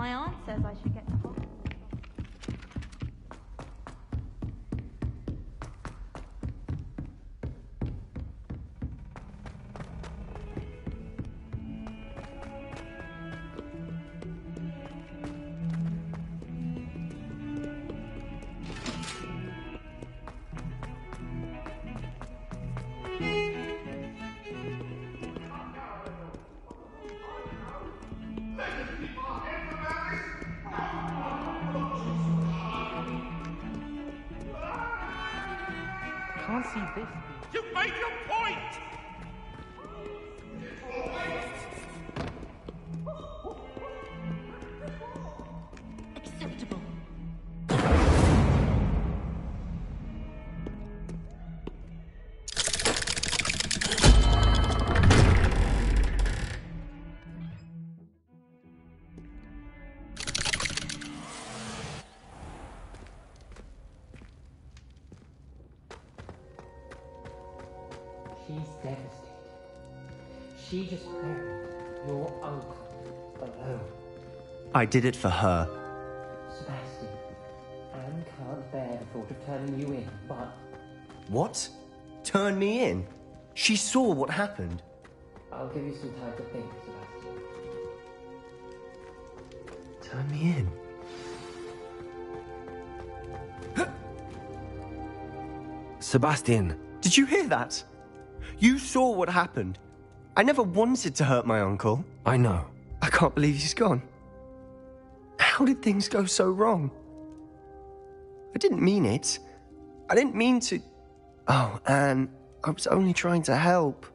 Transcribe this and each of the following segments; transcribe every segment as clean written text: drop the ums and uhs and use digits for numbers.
My aunt says I should get to Hogwarts. Can't see this. You've made your point! Acceptable. She's devastated. She just buried your uncle alone. I did it for her. Sebastian, Anne can't bear the thought of turning you in, but What? Turn me in? She saw what happened. I'll give you some time to think, Sebastian. Turn me in? Sebastian! Did you hear that? You saw what happened. I never wanted to hurt my uncle. I know. I can't believe he's gone. How did things go so wrong? I didn't mean it. I didn't mean to... Oh, Anne, I was only trying to help.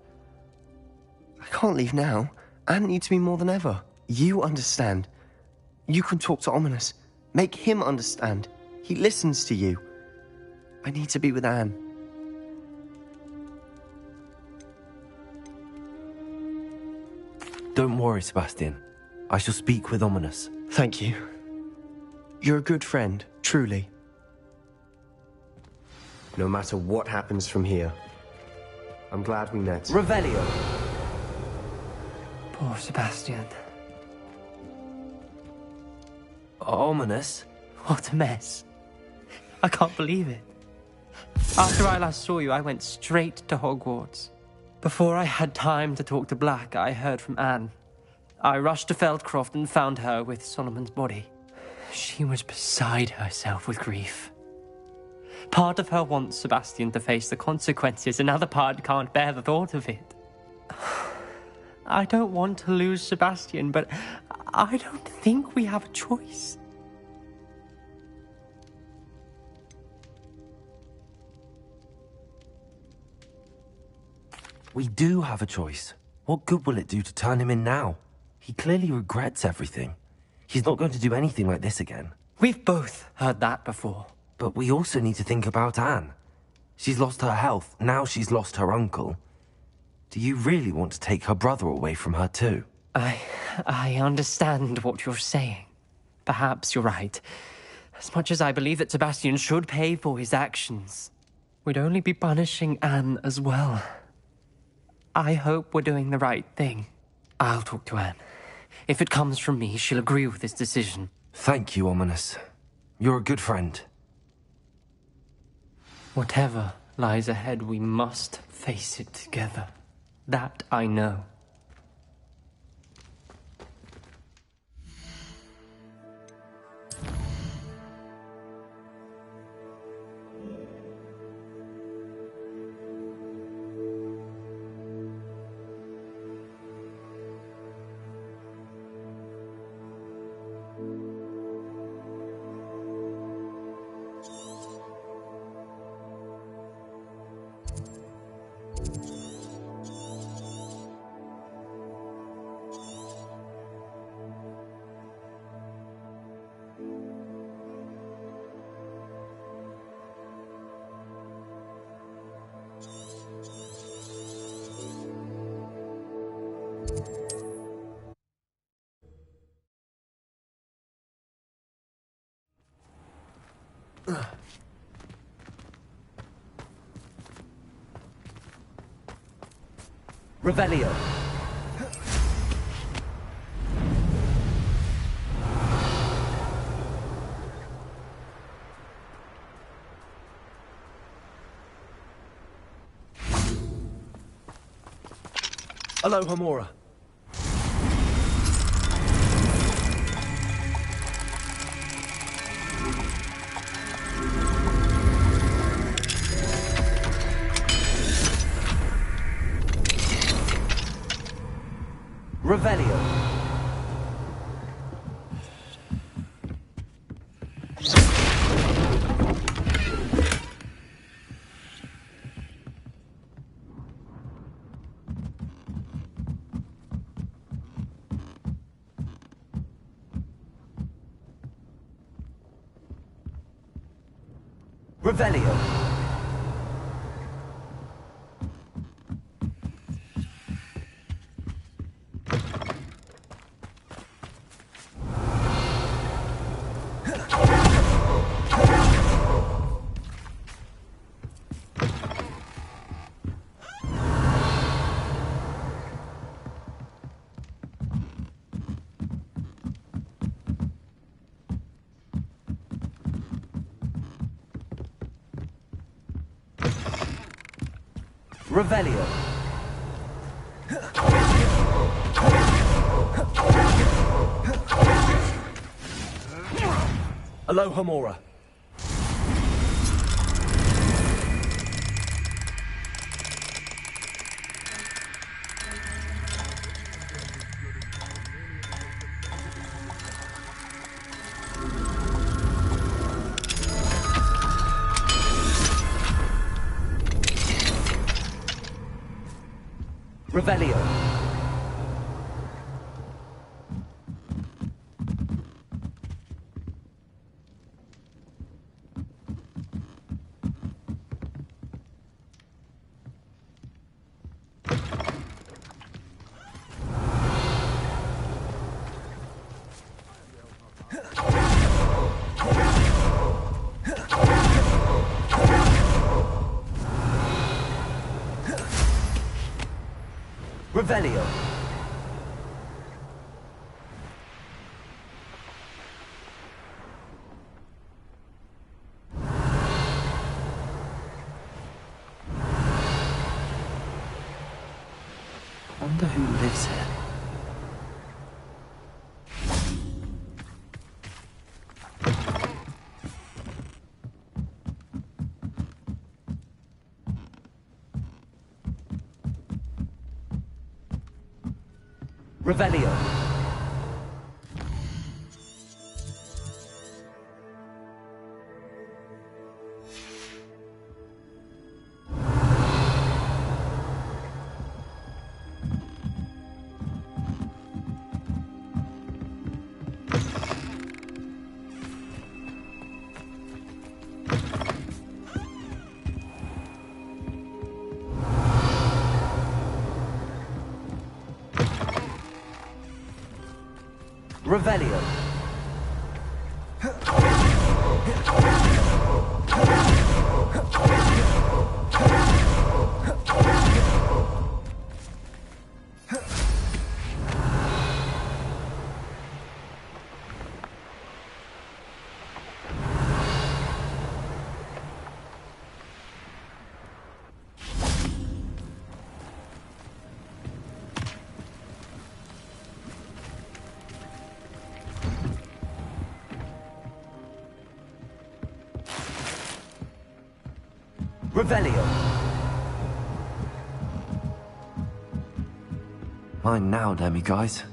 I can't leave now. Anne needs me more than ever. You understand. You can talk to Ominous. Make him understand. He listens to you. I need to be with Anne. Don't worry, Sebastian. I shall speak with Ominous. Thank you. You're a good friend, truly. No matter what happens from here, I'm glad we met. Revelio! Poor Sebastian. Ominous? What a mess. I can't believe it. After I last saw you, I went straight to Hogwarts. Before I had time to talk to Black, I heard from Anne. I rushed to Feldcroft and found her with Solomon's body. She was beside herself with grief. Part of her wants Sebastian to face the consequences, another part can't bear the thought of it. I don't want to lose Sebastian, but I don't think we have a choice. We do have a choice. What good will it do to turn him in now? He clearly regrets everything. He's not going to do anything like this again. We've both heard that before. But we also need to think about Anne. She's lost her health, now she's lost her uncle. Do you really want to take her brother away from her too? I understand what you're saying. Perhaps you're right. As much as I believe that Sebastian should pay for his actions, we'd only be punishing Anne as well. I hope we're doing the right thing. I'll talk to Anne. If it comes from me, she'll agree with this decision. Thank you, Ominous. You're a good friend. Whatever lies ahead, we must face it together. That I know. Revelio! Aloha Mora. Revelio. Revelio. Revelio. Aloha Mora. Revelio. Revelio. Wonder who lives here. Revelio. Revelio. Revelio. Mine now, Demi, guys.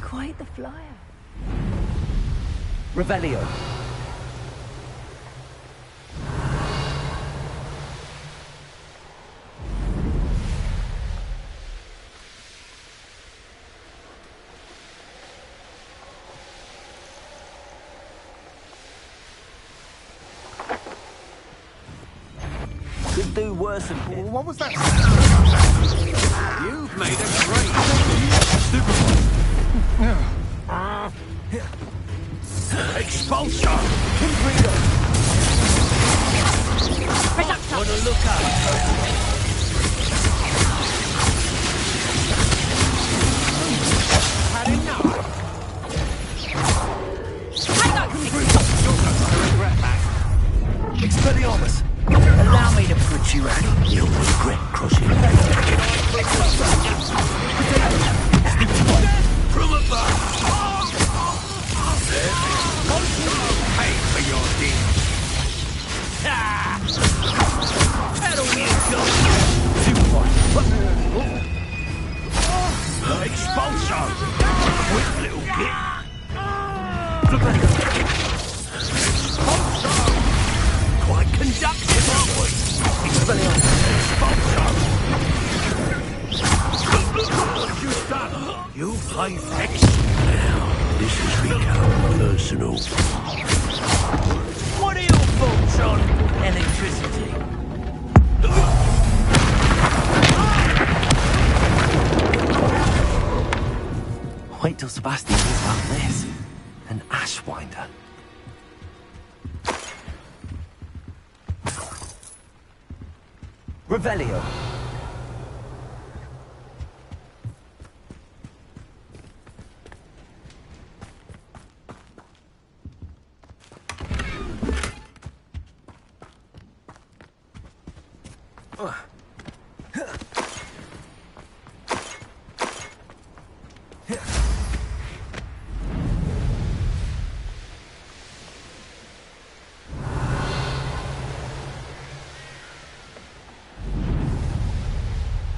Quite the flyer. Revelio. do worse than... What was that? You've made a great... Expulsion! Wanna look up? Had enough? Expelliarmus! Allow me to put you out. You'll regret crossing the line. From above! Pay for your deed! That'll be a go! Expulsion! Quick little git! Quite conductive, aren't we? What you done? You play fetch. Now, this has become personal. What are your thoughts on electricity? Wait till Sebastian hears about this. An ashwinder. Revelio.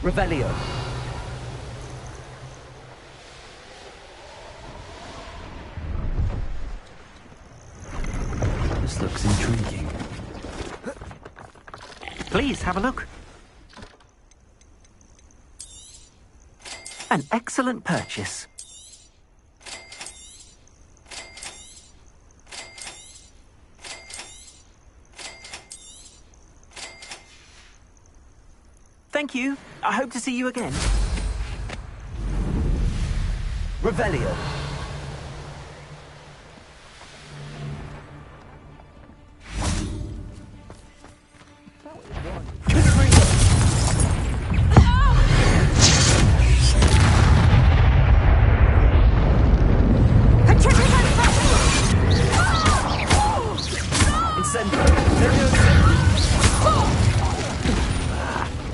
Revelio. This looks intriguing. Please have a look. An excellent purchase. Thank you. I hope to see you again. Revelio.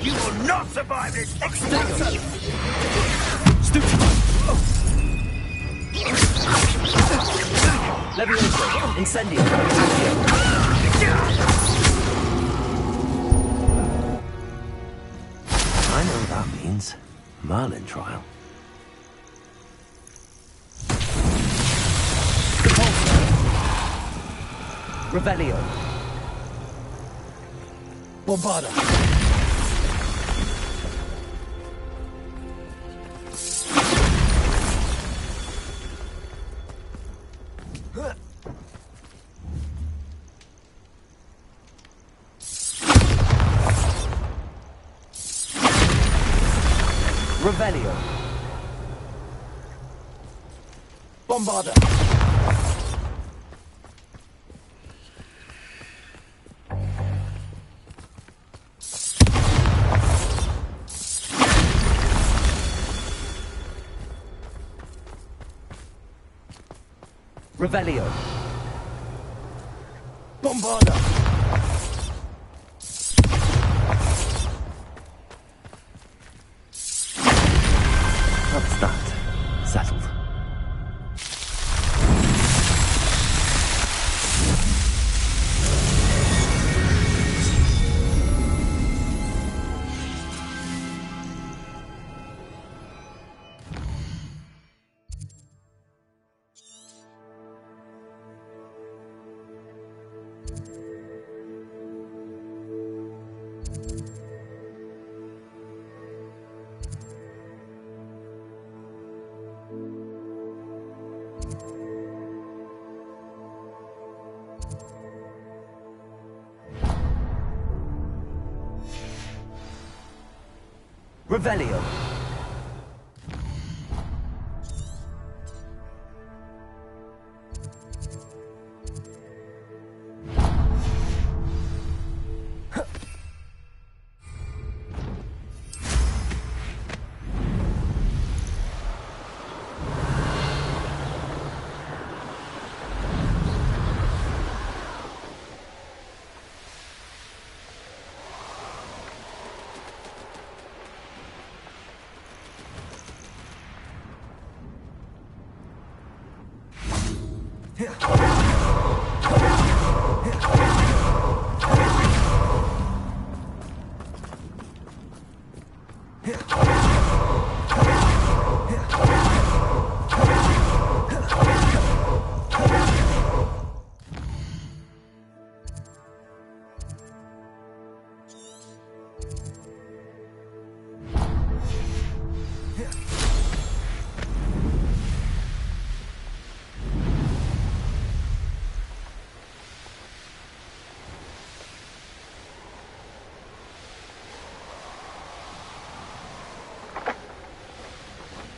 You will not survive this expulsion! Levioso. Incendio. I know what that means. Merlin trial. Revelio. Bombarda. Revelio. Bombarda. Revelio. Bombarda. That's that. Settled. Revelio.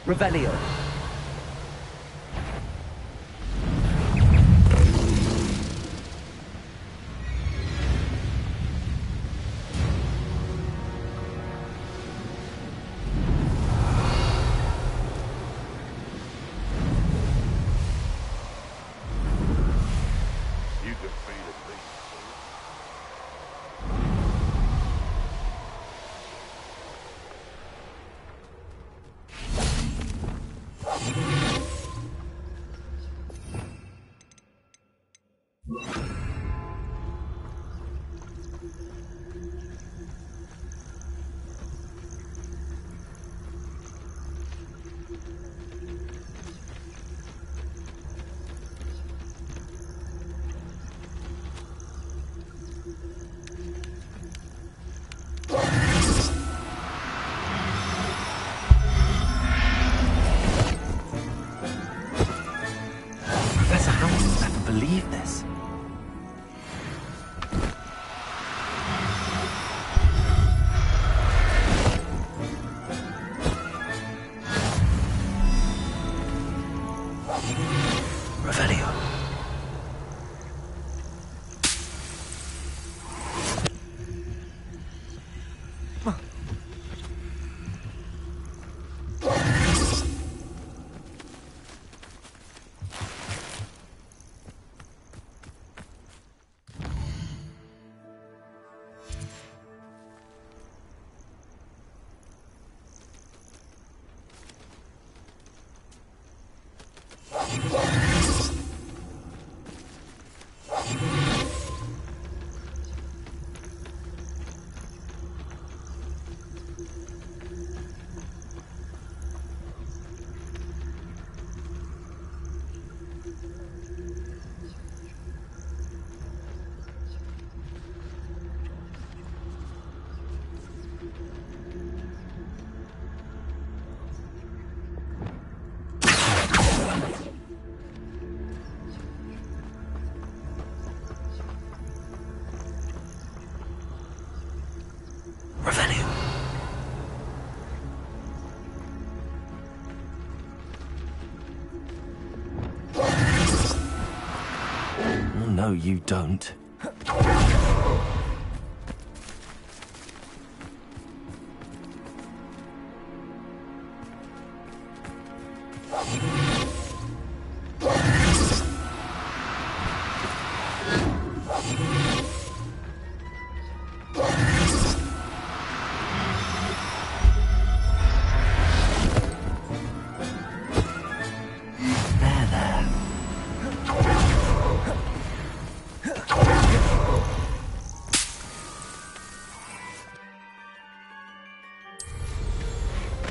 Revelio. You defeated me. Professor Howard will never believe this. Revelio. Revelio. Oh, no, you don't.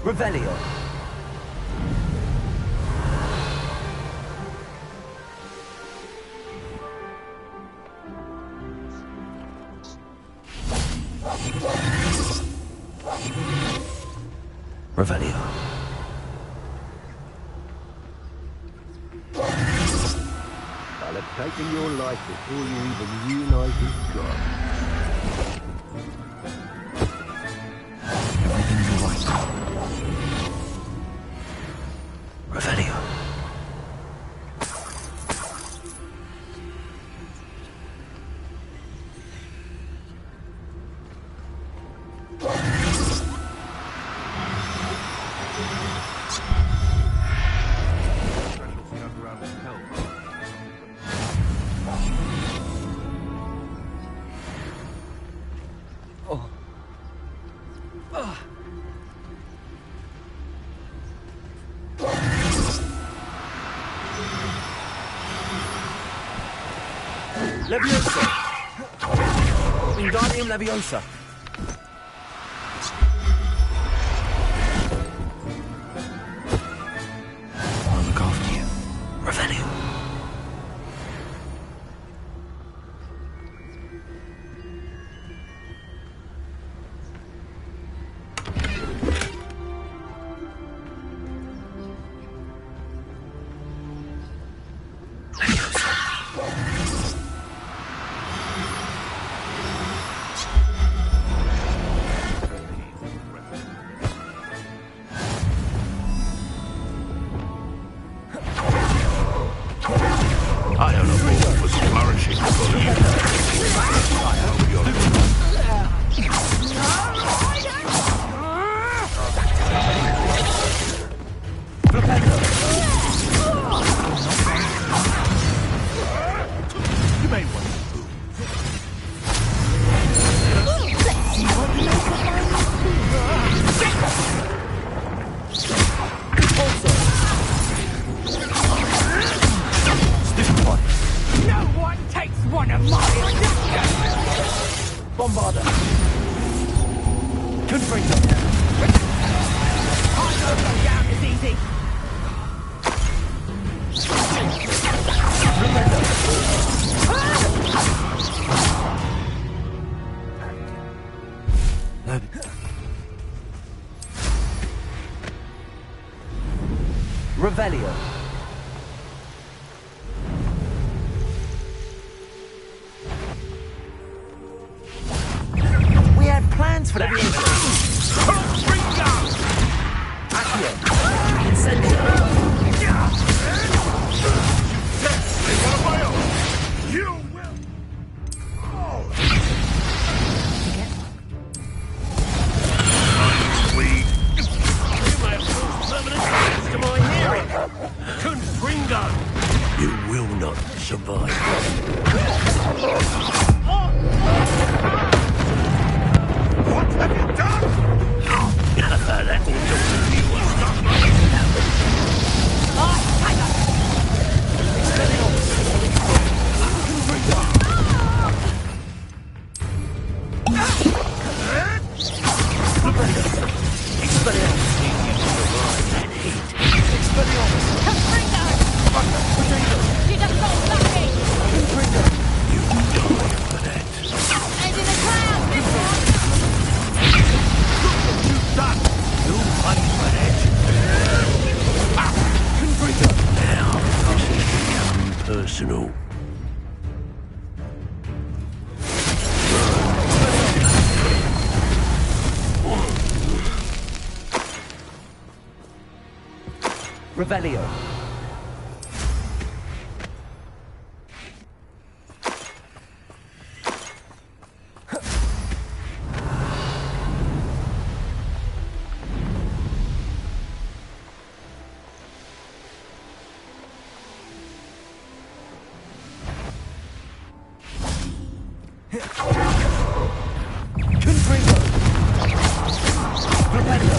Revelio. Revelio. I'll have taken your life before you even realize it's gone. Everything's all right. Leviosa! Wingardium Leviosa! I'll look after you. Revelio. I don't know what was flourishing for you. I hope you're... You may want to move. No one takes one of my... Bombarder. Confringo. I don't go down as easy. No. Revelio. We had plans for that. Accio. Incendio. You will! Sweet. You may have caused permanent damage to my hearing. Confringo! You will not survive. What have you done? That will do you a stop. You just got lucky! You die for that. And in the cloud, this one! You've done. You pay for that. Now, this has become personal. Revelio. Confringo. Revelio.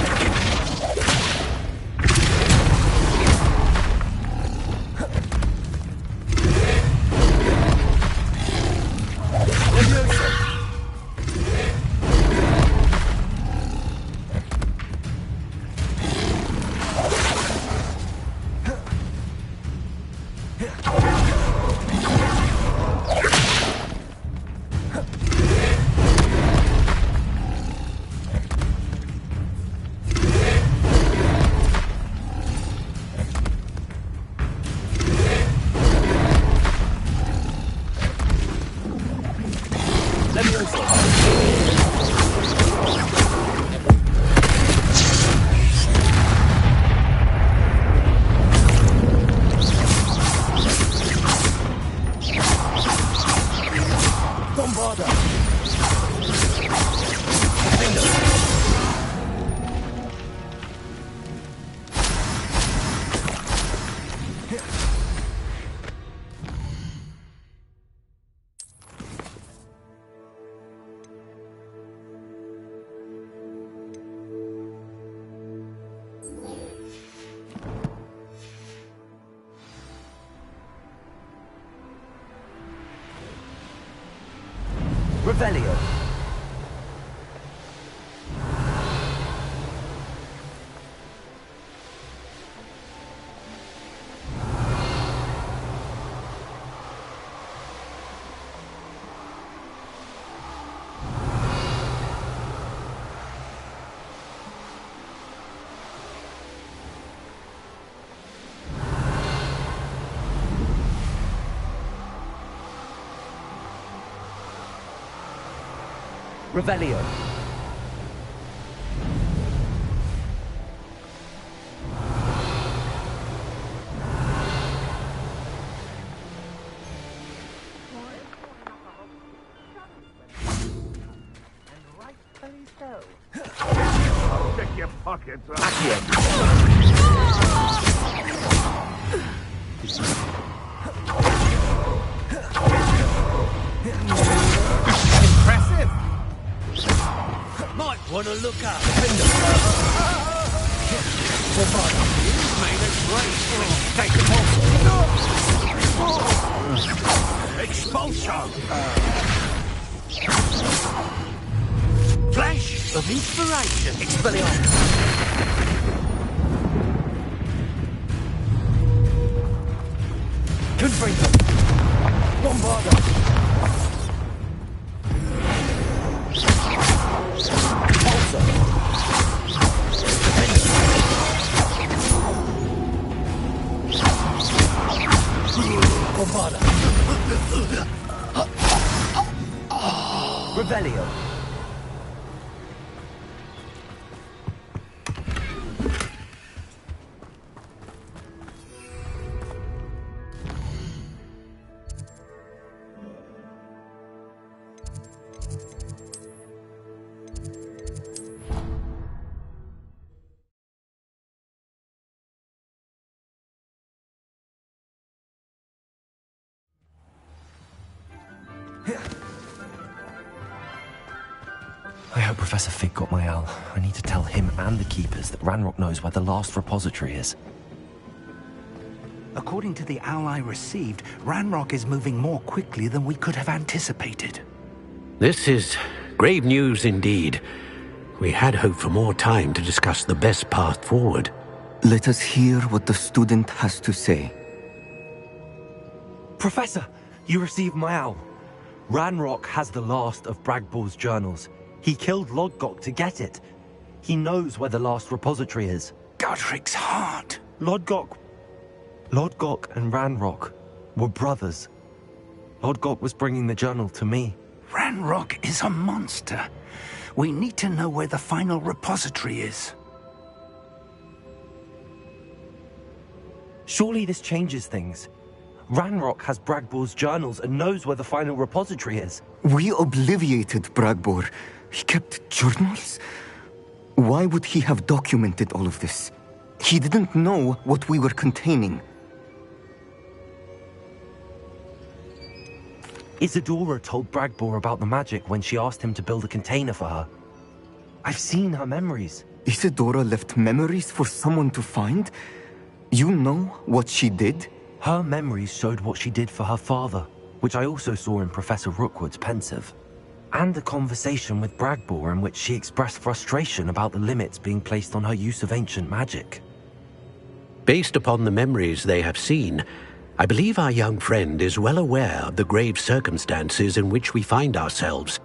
Revelio. Revelio. Check your pockets. Impressive. Might want to look up. You've made a great take them off. Expulsion. Flash of inspiration. Expelliarmus. Confringo. Bombarda. Pulsar. Bombarda. Revelio. I hope Professor Fig got my owl. I need to tell him and the Keepers that Ranrock knows where the last repository is. According to the owl I received, Ranrock is moving more quickly than we could have anticipated. This is grave news indeed. We had hoped for more time to discuss the best path forward. Let us hear what the student has to say. Professor, you received my owl. Ranrock has the last of Bragbor's journals. He killed Lodgok to get it. He knows where the last repository is. Godric's heart. Lodgok and Ranrock were brothers. Lodgok was bringing the journal to me. Ranrock is a monster. We need to know where the final repository is. Surely this changes things. Ranrock has Bragbor's journals and knows where the final repository is. We obliviated Bragbor. He kept journals? Why would he have documented all of this? He didn't know what we were containing. Isadora told Bragbor about the magic when she asked him to build a container for her. I've seen her memories. Isadora left memories for someone to find? You know what she did? Her memories showed what she did for her father, which I also saw in Professor Rookwood's pensive. And a conversation with Bragbor in which she expressed frustration about the limits being placed on her use of ancient magic. Based upon the memories they have seen, I believe our young friend is well aware of the grave circumstances in which we find ourselves.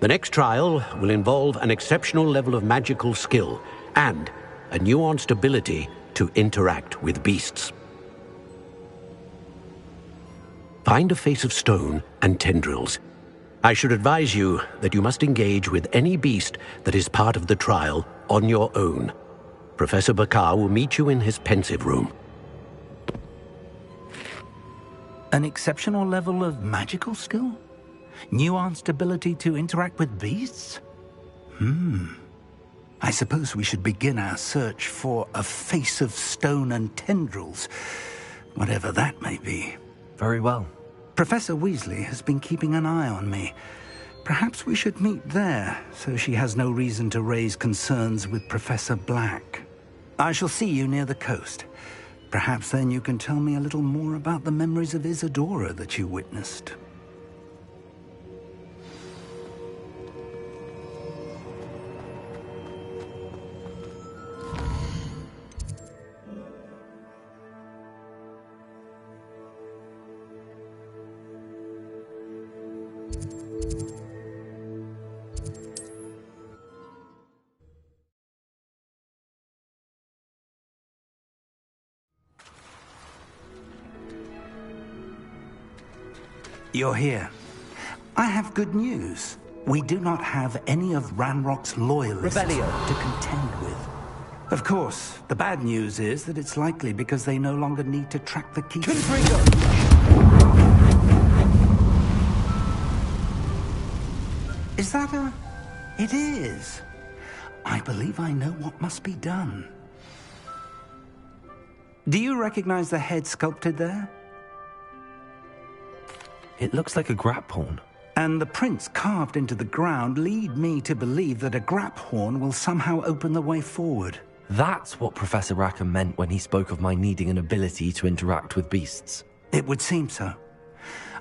The next trial will involve an exceptional level of magical skill and a nuanced ability to interact with beasts. Find a face of stone and tendrils. I should advise you that you must engage with any beast that is part of the trial on your own. Professor Bakar will meet you in his pensive room. An exceptional level of magical skill? Nuanced ability to interact with beasts? I suppose we should begin our search for a face of stone and tendrils, whatever that may be. Very well. Professor Weasley has been keeping an eye on me. Perhaps we should meet there, so she has no reason to raise concerns with Professor Black. I shall see you near the coast. Perhaps then you can tell me a little more about the memories of Isadora that you witnessed. You're here. I have good news. We do not have any of Ranrock's loyalists to contend with. Of course, the bad news is that it's likely because they no longer need to track the key. Is that a... It is. I believe I know what must be done. Do you recognize the head sculpted there? It looks like a grap horn. And the prints carved into the ground lead me to believe that a grap horn will somehow open the way forward. That's what Professor Rackham meant when he spoke of my needing an ability to interact with beasts. It would seem so.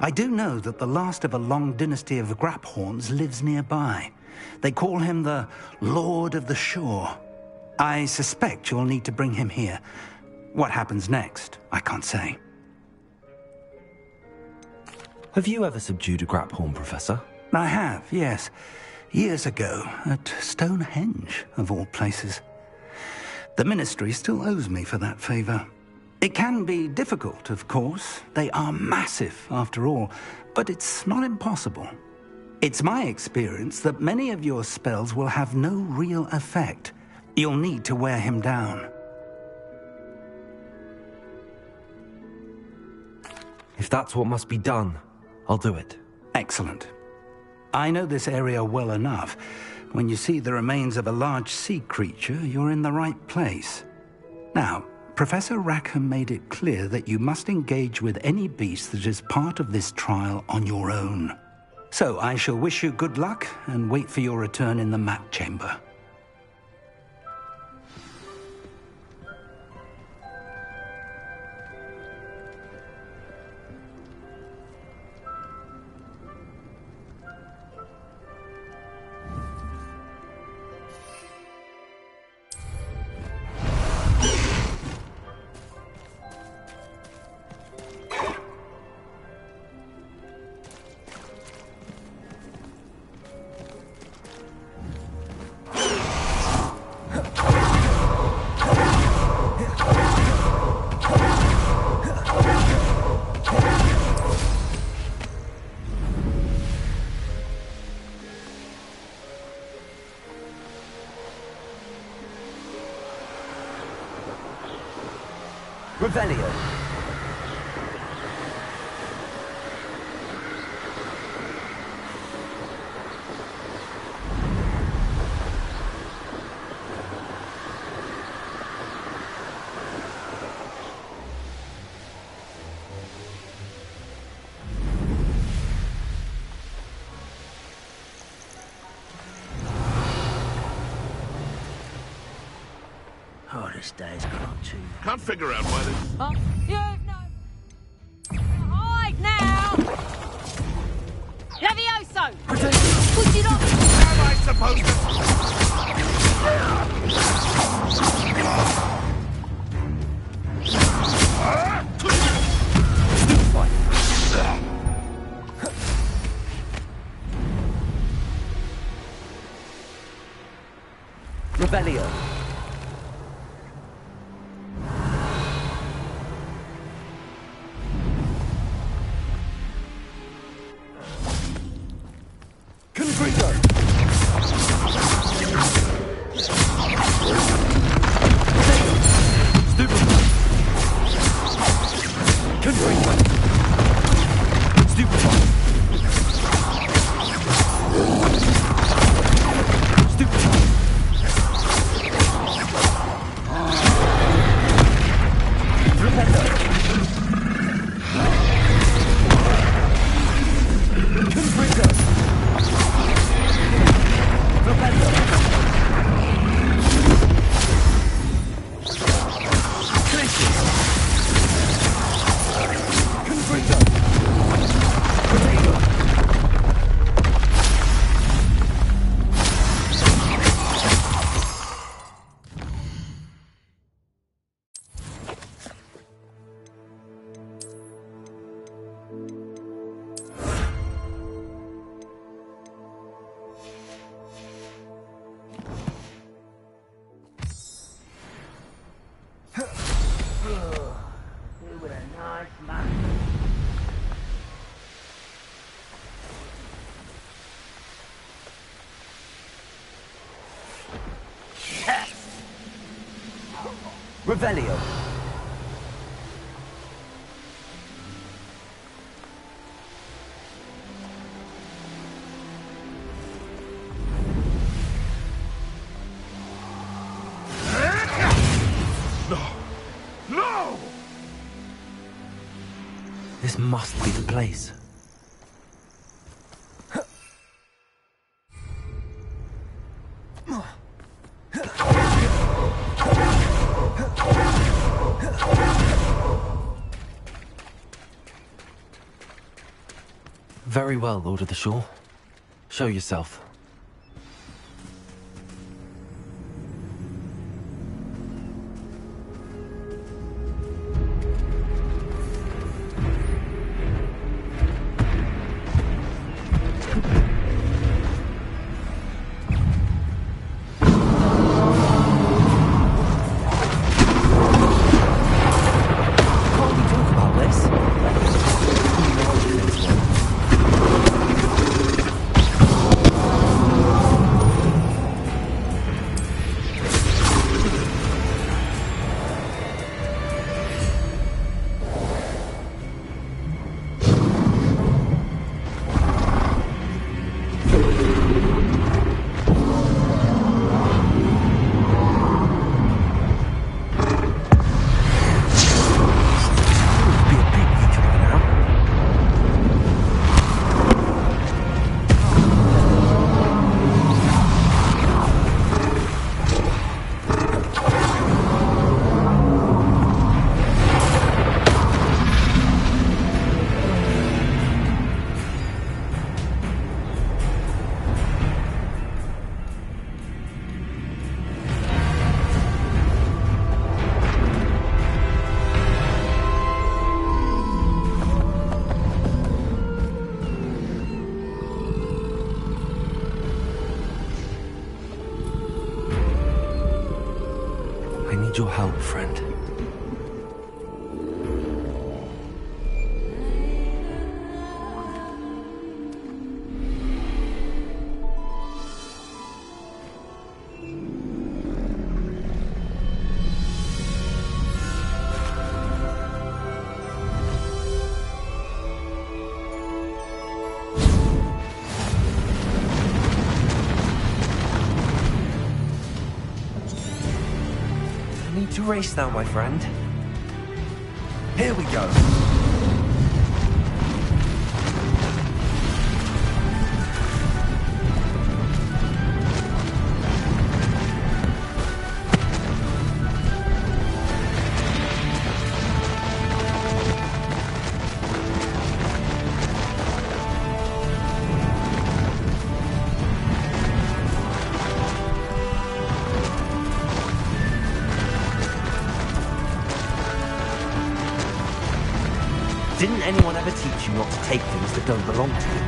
I do know that the last of a long dynasty of grap horns lives nearby. They call him the Lord of the Shore. I suspect you'll need to bring him here. What happens next, I can't say. Have you ever subdued a grap horn, Professor? I have, yes. Years ago, at Stonehenge, of all places. The Ministry still owes me for that favor. It can be difficult, of course. They are massive, after all, but it's not impossible. It's my experience that many of your spells will have no real effect. You'll need to wear him down. If that's what must be done, I'll do it. Excellent. I know this area well enough. When you see the remains of a large sea creature, you're in the right place. Now, Professor Rackham made it clear that you must engage with any beast that is part of this trial on your own. So I shall wish you good luck and wait for your return in the map chamber. Revelio. Oh, this day's gone too. Can't figure out why this... Huh? You've no... Hide now! Levioso! Push it off! Am I supposed Revelio. Revelio. No! This must be the place. Very well, Lord of the Shore. Show yourself. Can't we talk about this? Be a bit weaker by now. I need your help, friend. I need to race now, my friend. Here we go. Didn't anyone ever teach you not to take things that don't belong to you?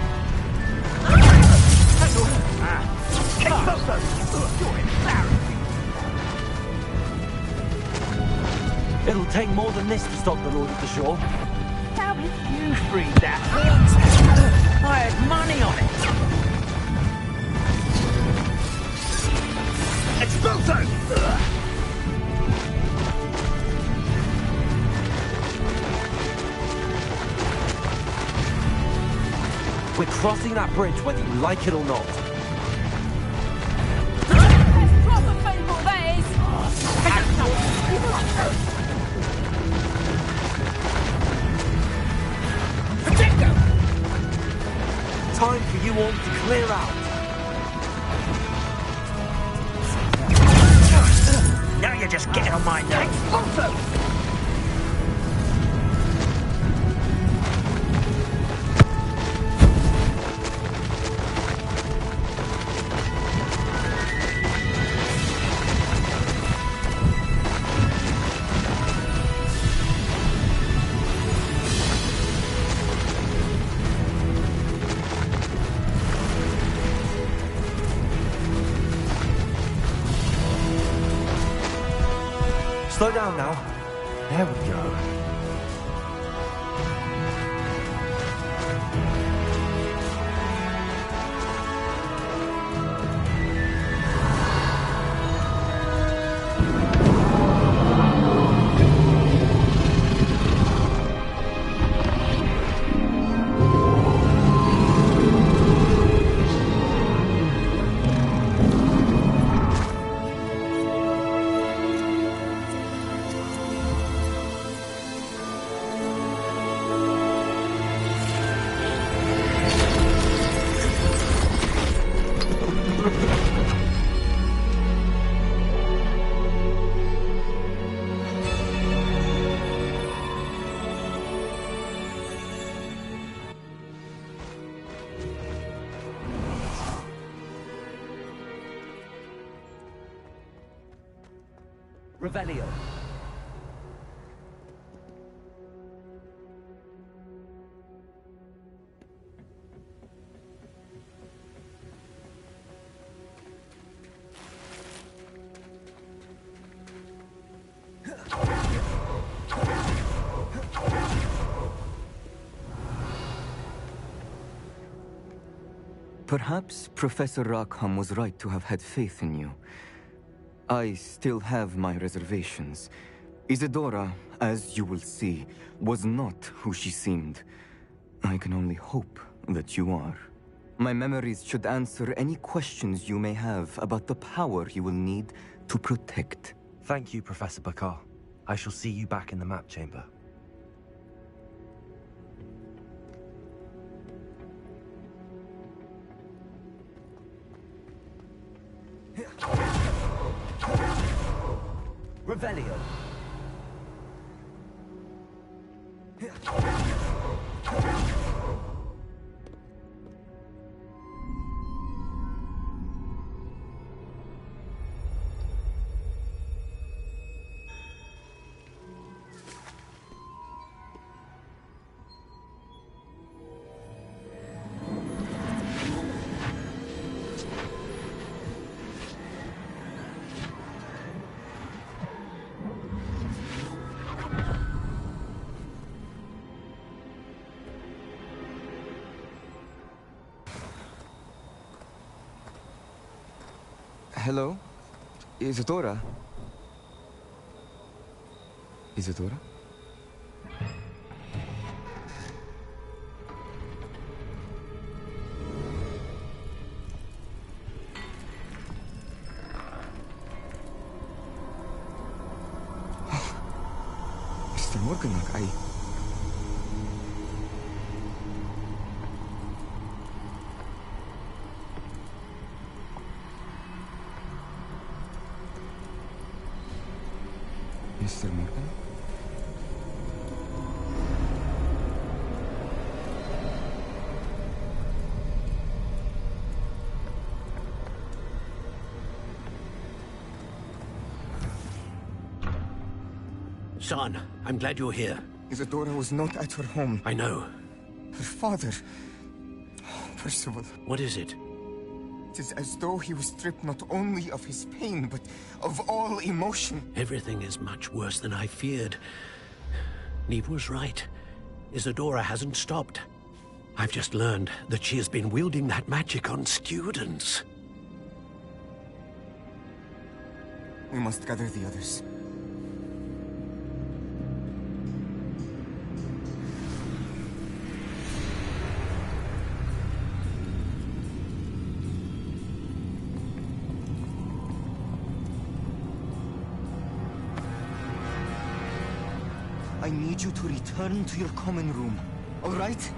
It'll take more than this to stop the Lord of the Shore. How did you free that? I had money on it. Expulso! We're crossing that bridge whether you like it or not. That's proper painful, that is. Time for you all to clear out. Now you're just getting on my nerves. Slow down now. There we go. Revelio. Perhaps Professor Rackham was right to have had faith in you. I still have my reservations. Isadora, as you will see, was not who she seemed. I can only hope that you are. My memories should answer any questions you may have about the power you will need to protect. Thank you, Professor Bakar. I shall see you back in the map chamber. Revelio. Hello? Isadora? Isadora? Mr. Morganlock, Mr. Morgan? Son, I'm glad you're here. Isadora was not at her home. I know. Her father... Percival. What is it? It is as though he was stripped not only of his pain, but of all emotion. Everything is much worse than I feared. Neve was right. Isadora hasn't stopped. I've just learned that she has been wielding that magic on students. We must gather the others. I need you to return to your common room, all right?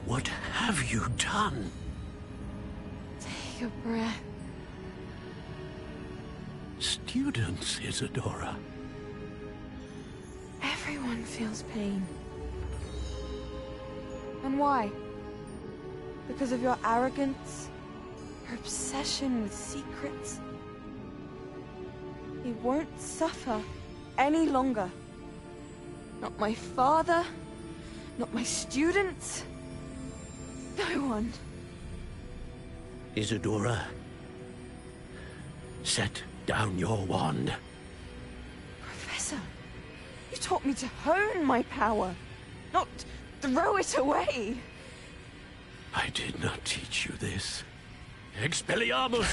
What have you done? Take a breath. Students, Isadora. Everyone feels pain. And why? Because of your arrogance? Your obsession with secrets? He won't suffer any longer. Not my father, not my students, no one. Isadora, set down your wand. Professor, you taught me to hone my power, not throw it away. I did not teach you this. Expelliarmus!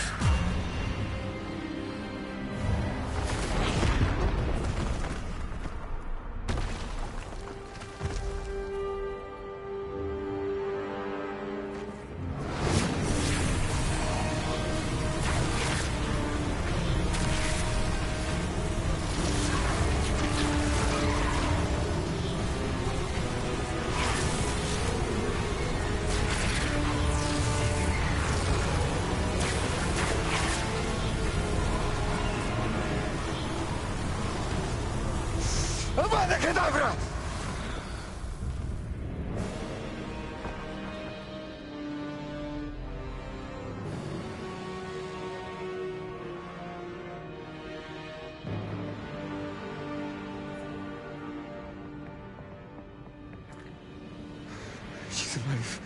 Abracadabra! She's alive.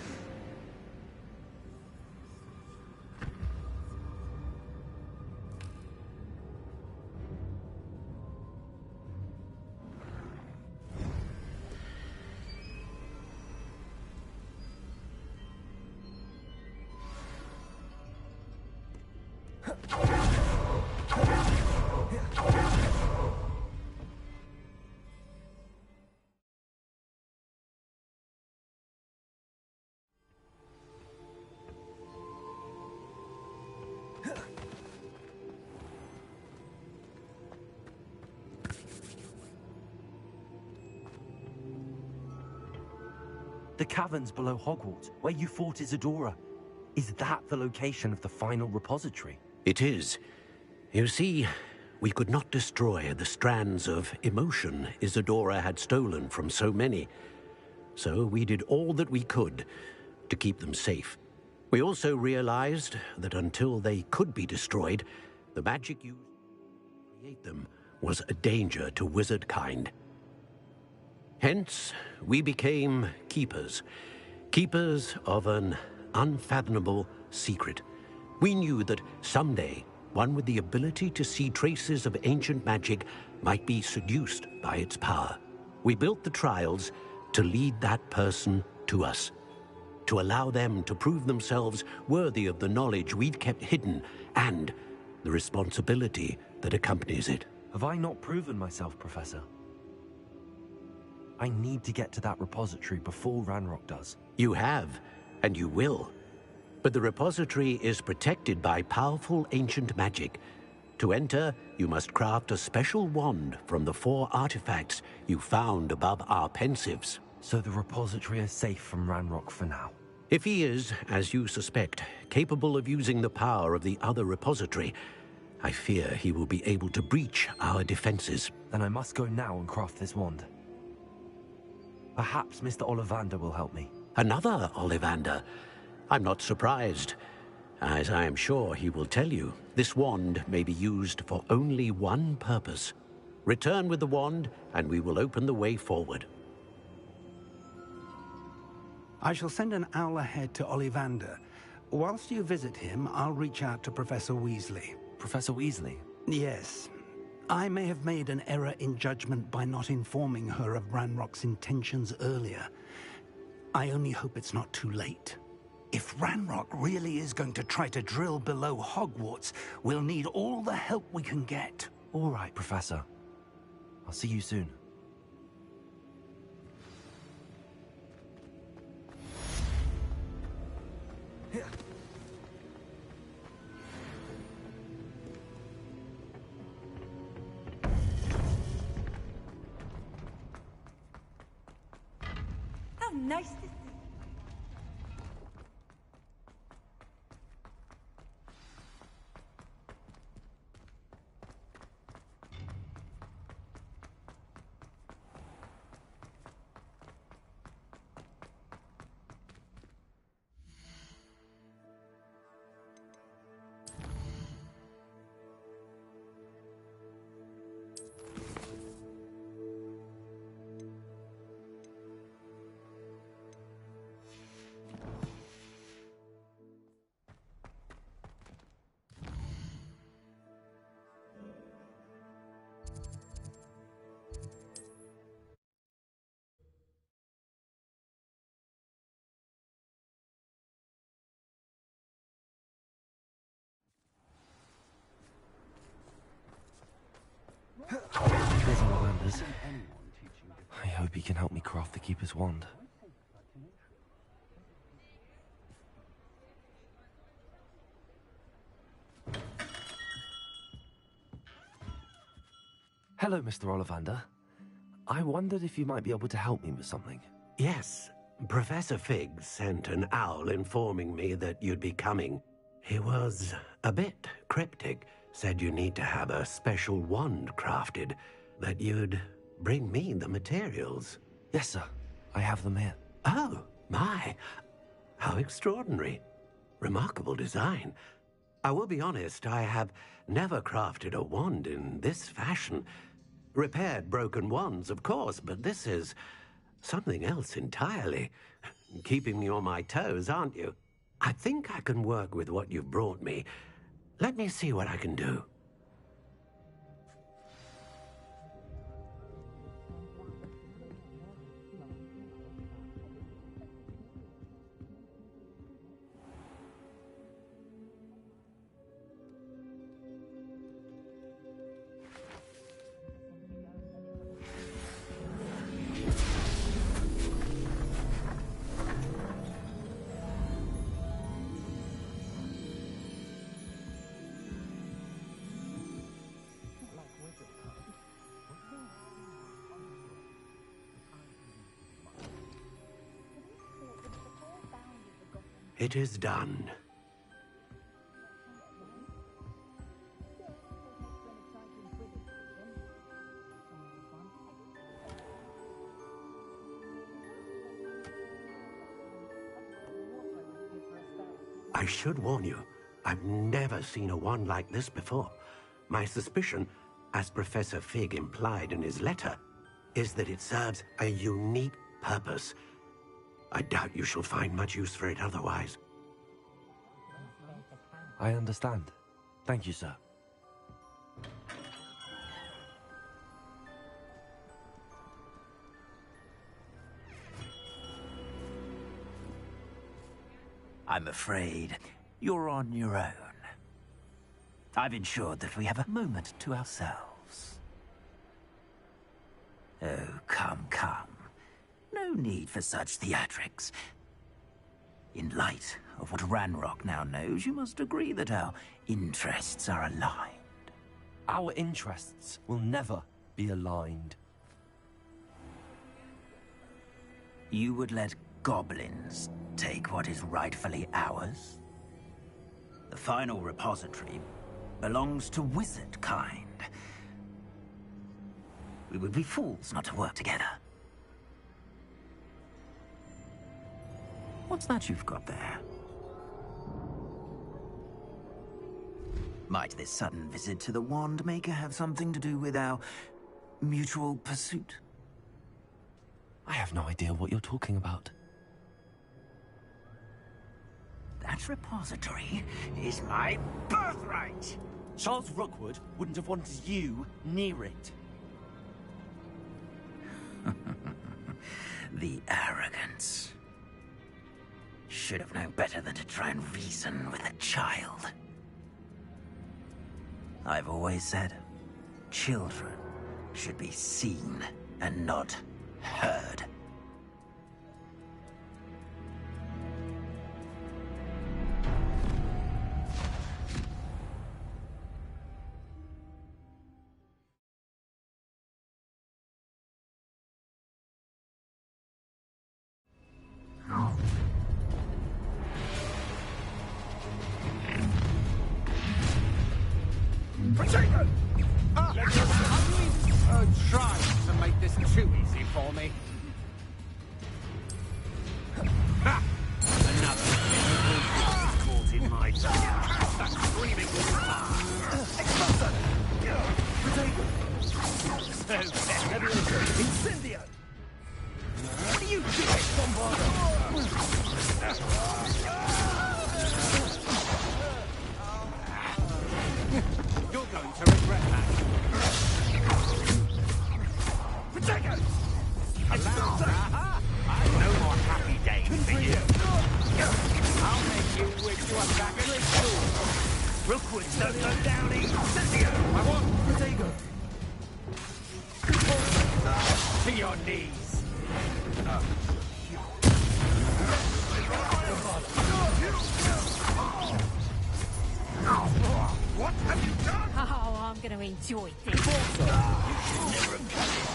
The caverns below Hogwarts, where you fought Isadora. Is that the location of the final repository? It is. You see, we could not destroy the strands of emotion Isadora had stolen from so many. So we did all that we could to keep them safe. We also realized that until they could be destroyed, the magic used to create them was a danger to wizard kind. Hence, we became keepers. Keepers of an unfathomable secret. We knew that someday, one with the ability to see traces of ancient magic might be seduced by its power. We built the trials to lead that person to us, to allow them to prove themselves worthy of the knowledge we'd kept hidden and the responsibility that accompanies it. Have I not proven myself, Professor? I need to get to that repository before Ranrock does. You have, and you will. But the repository is protected by powerful ancient magic. To enter, you must craft a special wand from the 4 artifacts you found above our pensives. So the repository is safe from Ranrock for now? If he is, as you suspect, capable of using the power of the other repository, I fear he will be able to breach our defenses. Then I must go now and craft this wand. Perhaps Mr. Ollivander will help me. Another Ollivander? I'm not surprised. As I am sure he will tell you, this wand may be used for only one purpose. Return with the wand, and we will open the way forward. I shall send an owl ahead to Ollivander. Whilst you visit him, I'll reach out to Professor Weasley. Professor Weasley? Yes. I may have made an error in judgment by not informing her of Ranrock's intentions earlier. I only hope it's not too late. If Ranrock really is going to try to drill below Hogwarts, we'll need all the help we can get. All right, Professor. I'll see you soon. How nice to see. There's Ollivander's. I hope he can help me craft the Keeper's wand. Hello, Mr. Ollivander. I wondered if you might be able to help me with something. Yes, Professor Fig sent an owl informing me that you'd be coming. He was a bit cryptic, said you need to have a special wand crafted, that you'd bring me the materials. Yes, sir. I have them here. Oh, my. How extraordinary. Remarkable design. I will be honest, I have never crafted a wand in this fashion. Repaired broken wands, of course, but this is something else entirely. Keeping me on my toes, aren't you? I think I can work with what you've brought me. Let me see what I can do. It is done. I should warn you, I've never seen a wand like this before. My suspicion, as Professor Fig implied in his letter, is that it serves a unique purpose. I doubt you shall find much use for it otherwise. I understand. Thank you, sir. I'm afraid you're on your own. I've ensured that we have a moment to ourselves. Oh, come, come. No need for such theatrics. In light of what Ranrock now knows, you must agree that our interests are aligned. Our interests will never be aligned. You would let goblins take what is rightfully ours? The final repository belongs to wizard kind. We would be fools not to work together. What's that you've got there? Might this sudden visit to the Wand Maker have something to do with our mutual pursuit? I have no idea what you're talking about. That repository is my birthright! Charles Rookwood wouldn't have wanted you near it. The arrogance. Should have known better than to try and reason with a child. I've always said, children should be seen and not heard. Potato! Try to make this too easy for me. Ha! Another caught in my tongue. That screaming Explosion! Potato! Incendio! What are you doing, Bombardo? You're going to regret that. Potato! No more happy days for you. I'll make you wish you were back at school. Rookwood, don't go down easy. I want potato. To your knees. What have you done? Oh, I'm going to enjoy this. You should never have done it.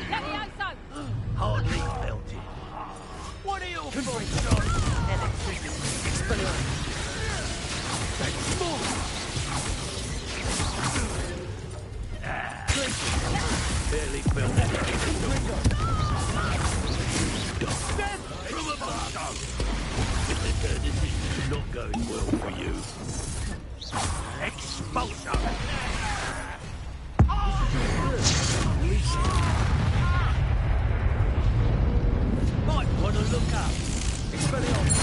Let me Barely felt that. This is not going well for you. Expulsion! Might want to look up. Expelliarmus.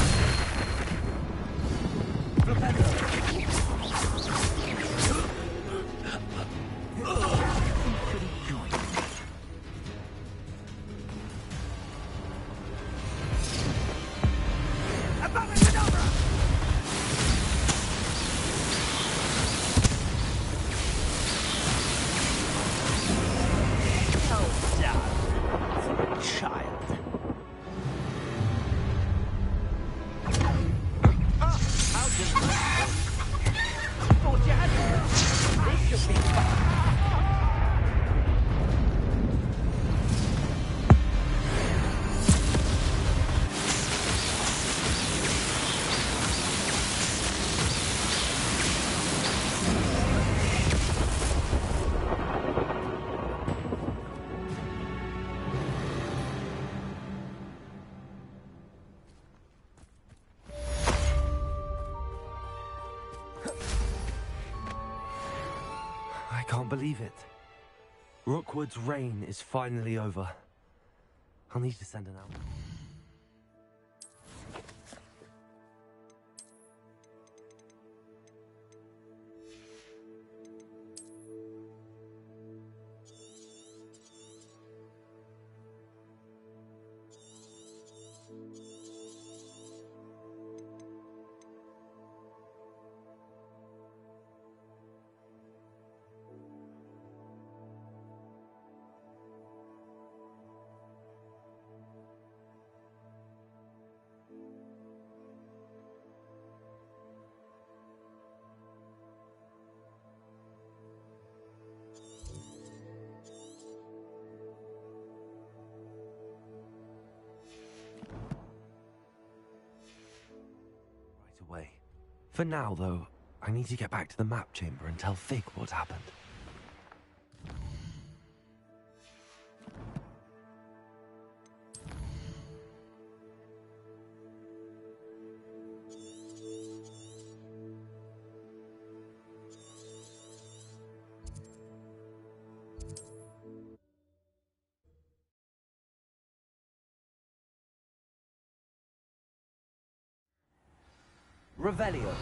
I can't believe it. Rookwood's reign is finally over. I'll need to send an out. Away. For now, though, I need to get back to the map chamber and tell Fig what's happened. Revelio.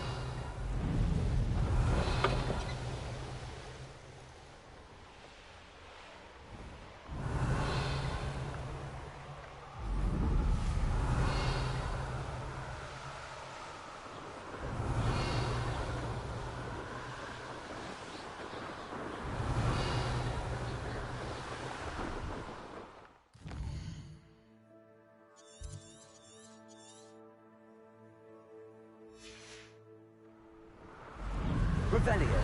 Revelio.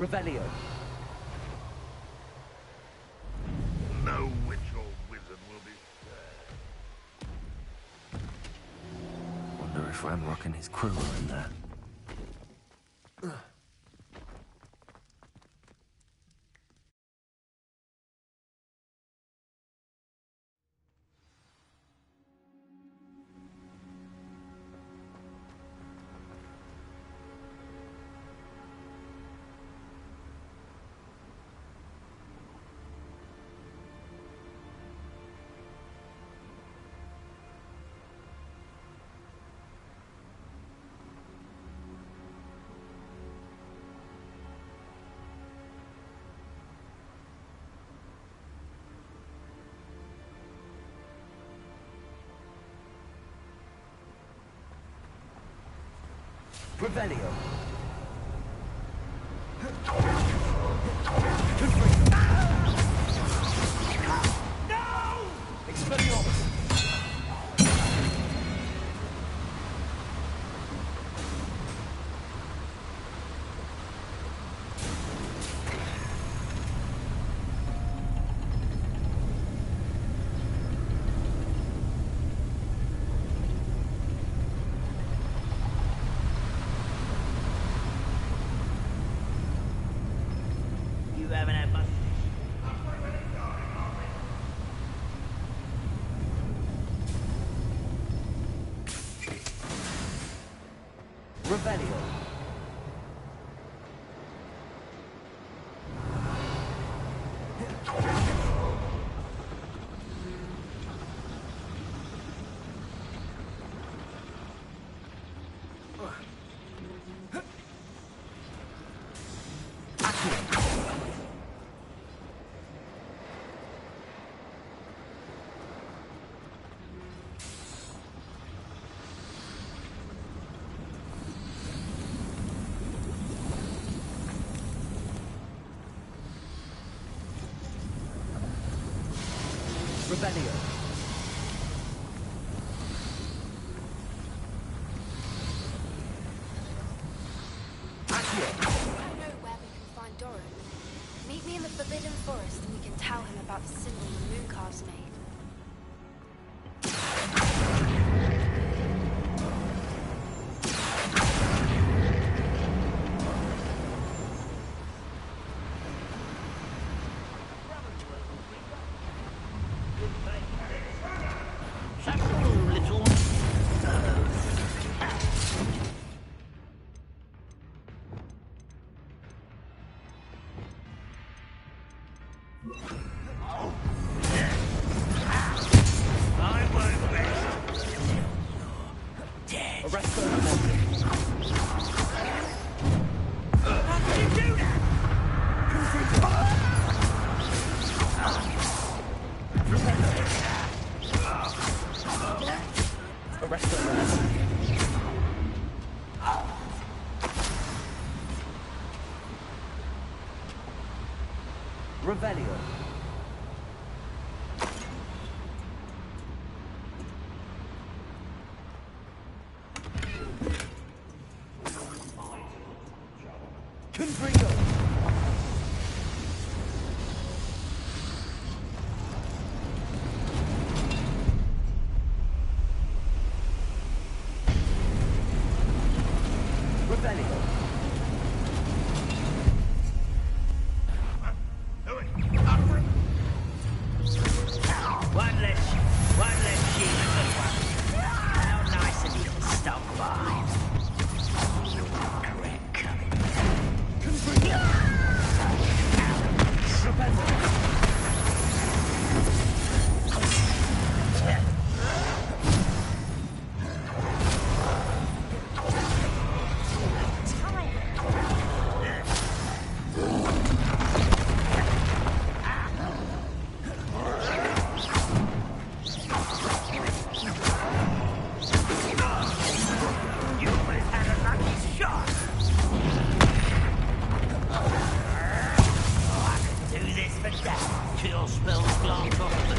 Revelio. No witch or wizard will be spared. Wonder if Ranrock and his crew are in there. Revelio. You haven't had much. Revelio. Revelio. I don't know where we can find Doran. Meet me in the Forbidden Forest and we can tell him about the symbol the Mooncalves made. Revelio. Confringo. Revelio. One less shield to one. How nice of you to stop by. Correct. Kill spells glance off the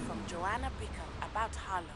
from Joanna Bicker about Harlow.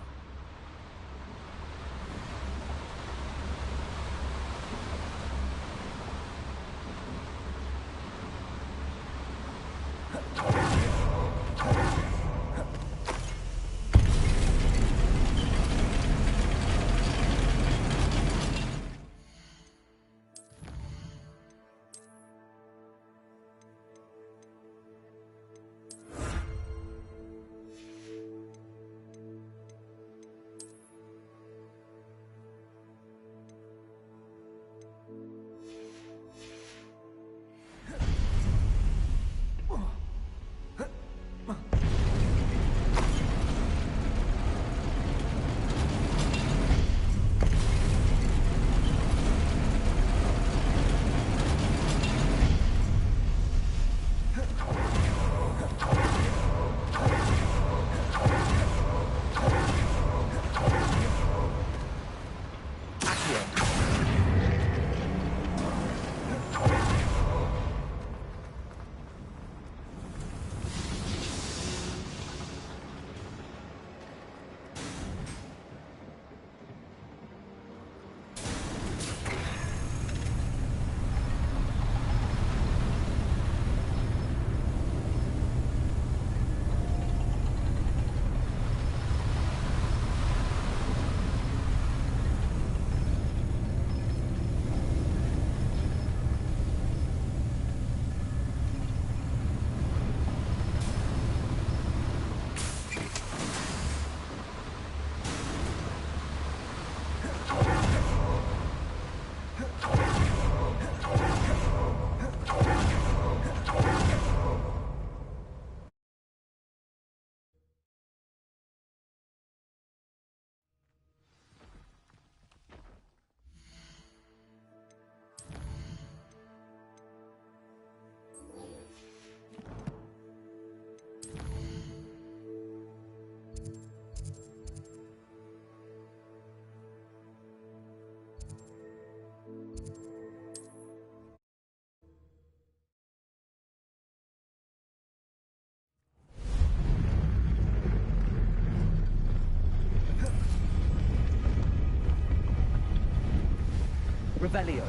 Revelio.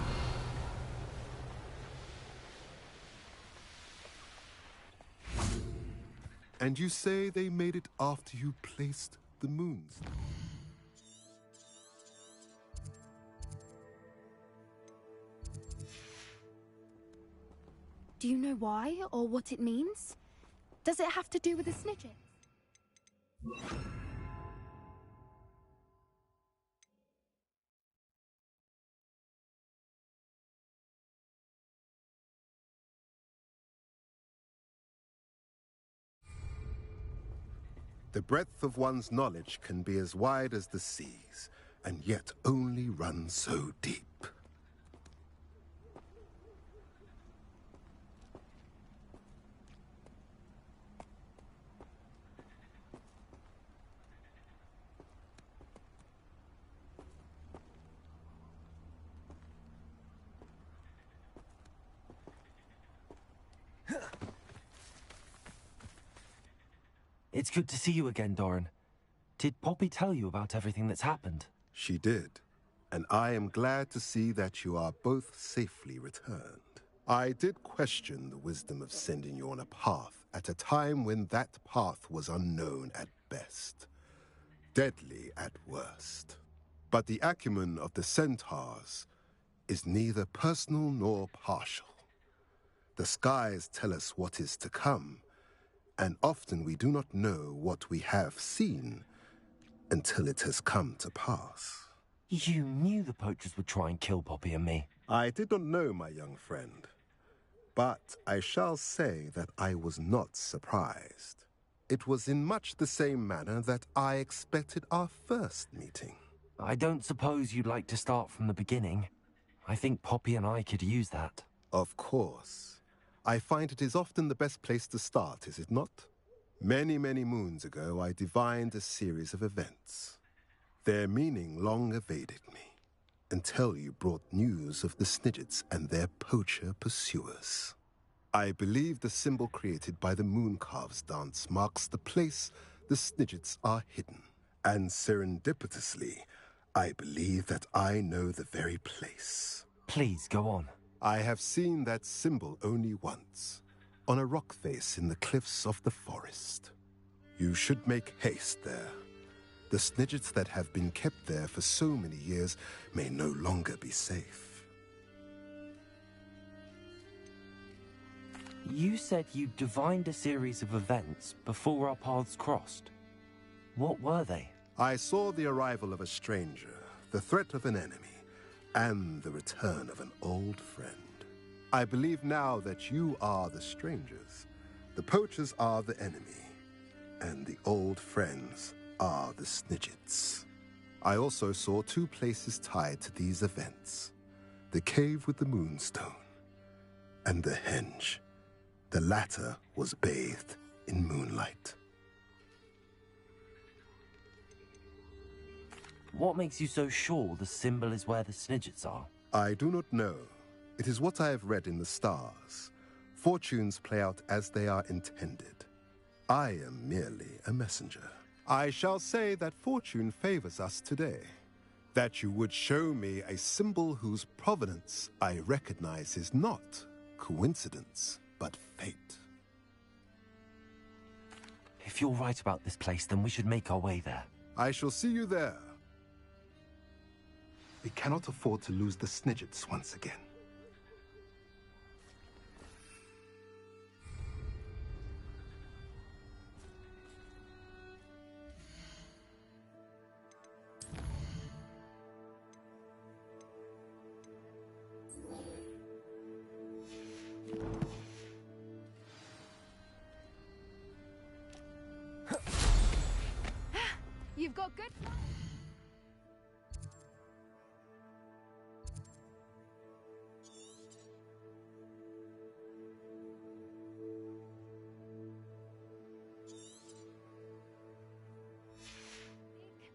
And you say they made it after you placed the moons? Do you know why, or what it means? Does it have to do with the snidget? The breadth of one's knowledge can be as wide as the seas, and yet only run so deep. It's good to see you again, Doran. Did Poppy tell you about everything that's happened? She did, and I am glad to see that you are both safely returned. I did question the wisdom of sending you on a path at a time when that path was unknown at best, deadly at worst. But the acumen of the centaurs is neither personal nor partial. The skies tell us what is to come, and often we do not know what we have seen until it has come to pass. You knew the poachers would try and kill Poppy and me. I did not know, my young friend. But I shall say that I was not surprised. It was in much the same manner that I expected our first meeting. I don't suppose you'd like to start from the beginning. I think Poppy and I could use that. Of course. I find it is often the best place to start, is it not? Many, many moons ago, I divined a series of events. Their meaning long evaded me, until you brought news of the Snidgets and their poacher pursuers. I believe the symbol created by the Mooncalves dance marks the place the Snidgets are hidden. And serendipitously, I believe that I know the very place. Please, go on. I have seen that symbol only once, on a rock face in the cliffs of the forest. You should make haste there. The Snidgets that have been kept there for so many years may no longer be safe. You said you divined a series of events before our paths crossed. What were they? I saw the arrival of a stranger, the threat of an enemy, and the return of an old friend. I believe now that you are the strangers, the poachers are the enemy, and the old friends are the Snidgets. I also saw two places tied to these events: the cave with the moonstone and the henge. The latter was bathed in moonlight. What makes you so sure the symbol is where the Snidgets are? I do not know. It is what I have read in the stars. Fortunes play out as they are intended. I am merely a messenger. I shall say that fortune favors us today. That you would show me a symbol whose provenance I recognize is not coincidence, but fate. If you're right about this place, then we should make our way there. I shall see you there. We cannot afford to lose the Snidgets once again. You've got good...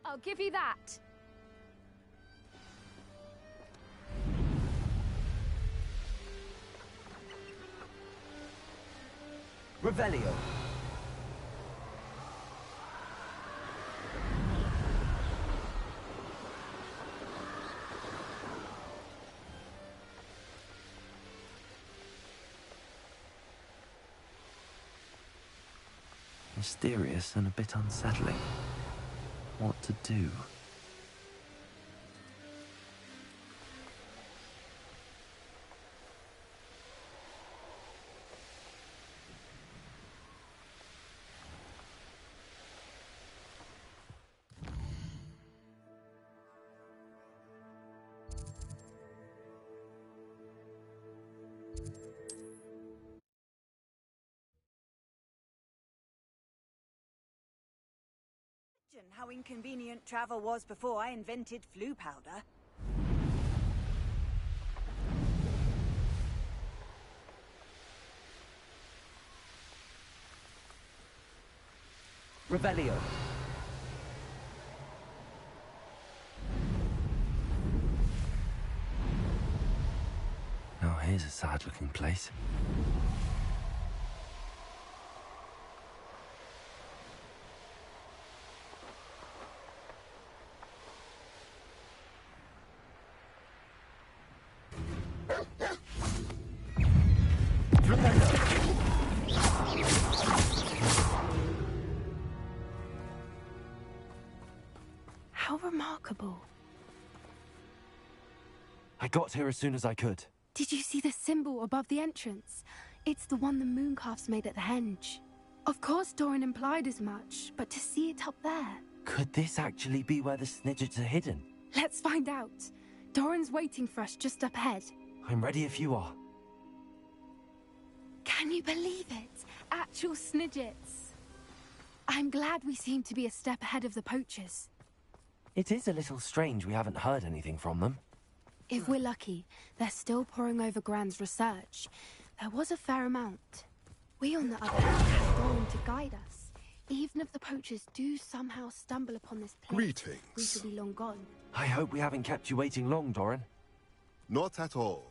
I'll give you that. Revelio. Mysterious and a bit unsettling. What to do? How inconvenient travel was before I invented flu powder. Revelio. Now here's a sad-looking place. How remarkable. I got here as soon as I could. Did you see the symbol above the entrance? It's the one the mooncalves made at the henge. Of course Doran implied as much, but to see it up there... Could this actually be where the Snidgets are hidden? Let's find out. Doran's waiting for us just up ahead. I'm ready if you are. Can you believe it? Actual Snidgets. I'm glad we seem to be a step ahead of the poachers. It is a little strange we haven't heard anything from them. If we're lucky, they're still poring over Gran's research. There was a fair amount. We, on the other hand, have Doran to guide us. Even if the poachers do somehow stumble upon this place, Greetings. we shall be long gone. I hope we haven't kept you waiting long, Doran. Not at all.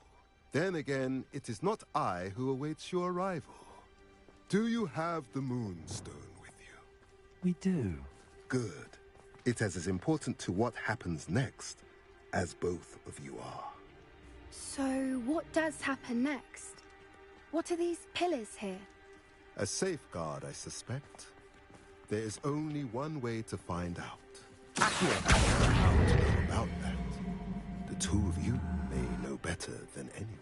Then again, it is not I who awaits your arrival. Do you have the moonstone with you? We do. Good. It is as important to what happens next as both of you are. So, what does happen next? What are these pillars here? A safeguard, I suspect. There is only one way to find out. As for how to go about that, the two of you may know better than anyone.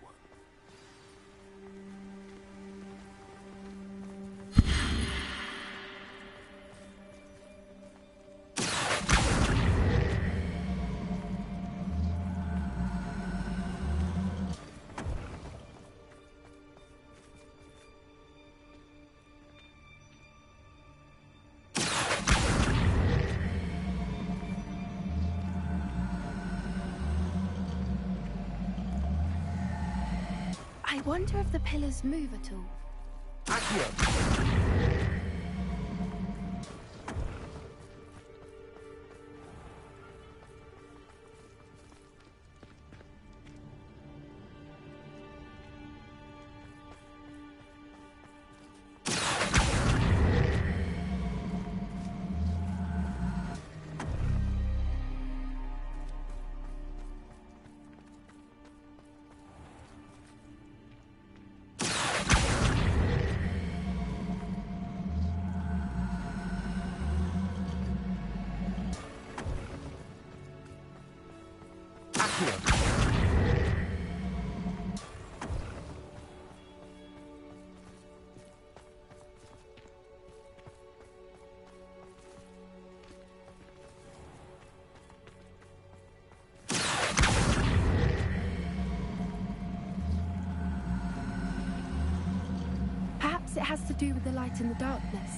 I wonder if the pillars move at all. Perhaps it has to do with the light and the darkness.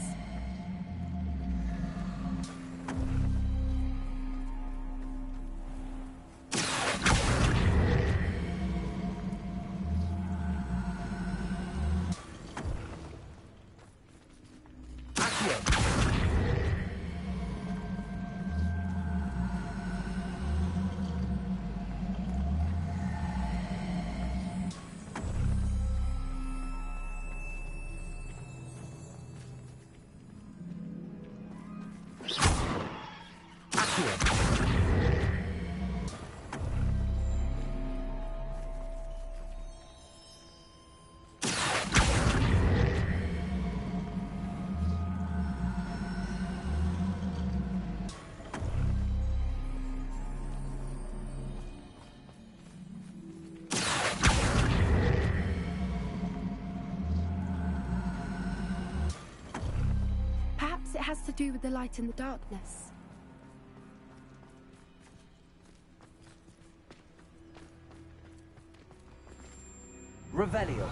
Perhaps it has to do with the light and the darkness. Revelio.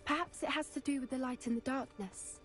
Perhaps it has to do with the light and the darkness.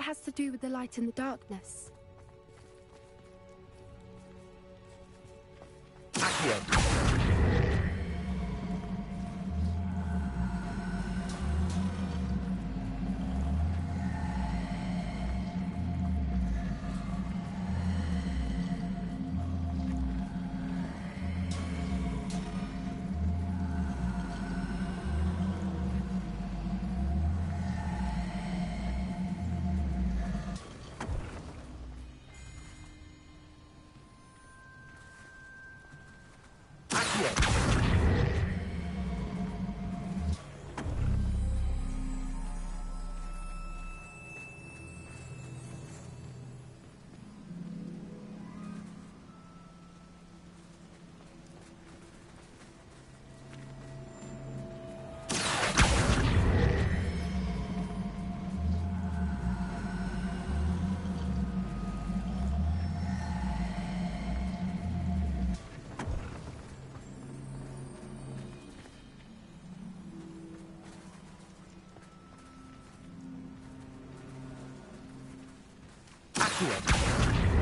has to do with the light and the darkness.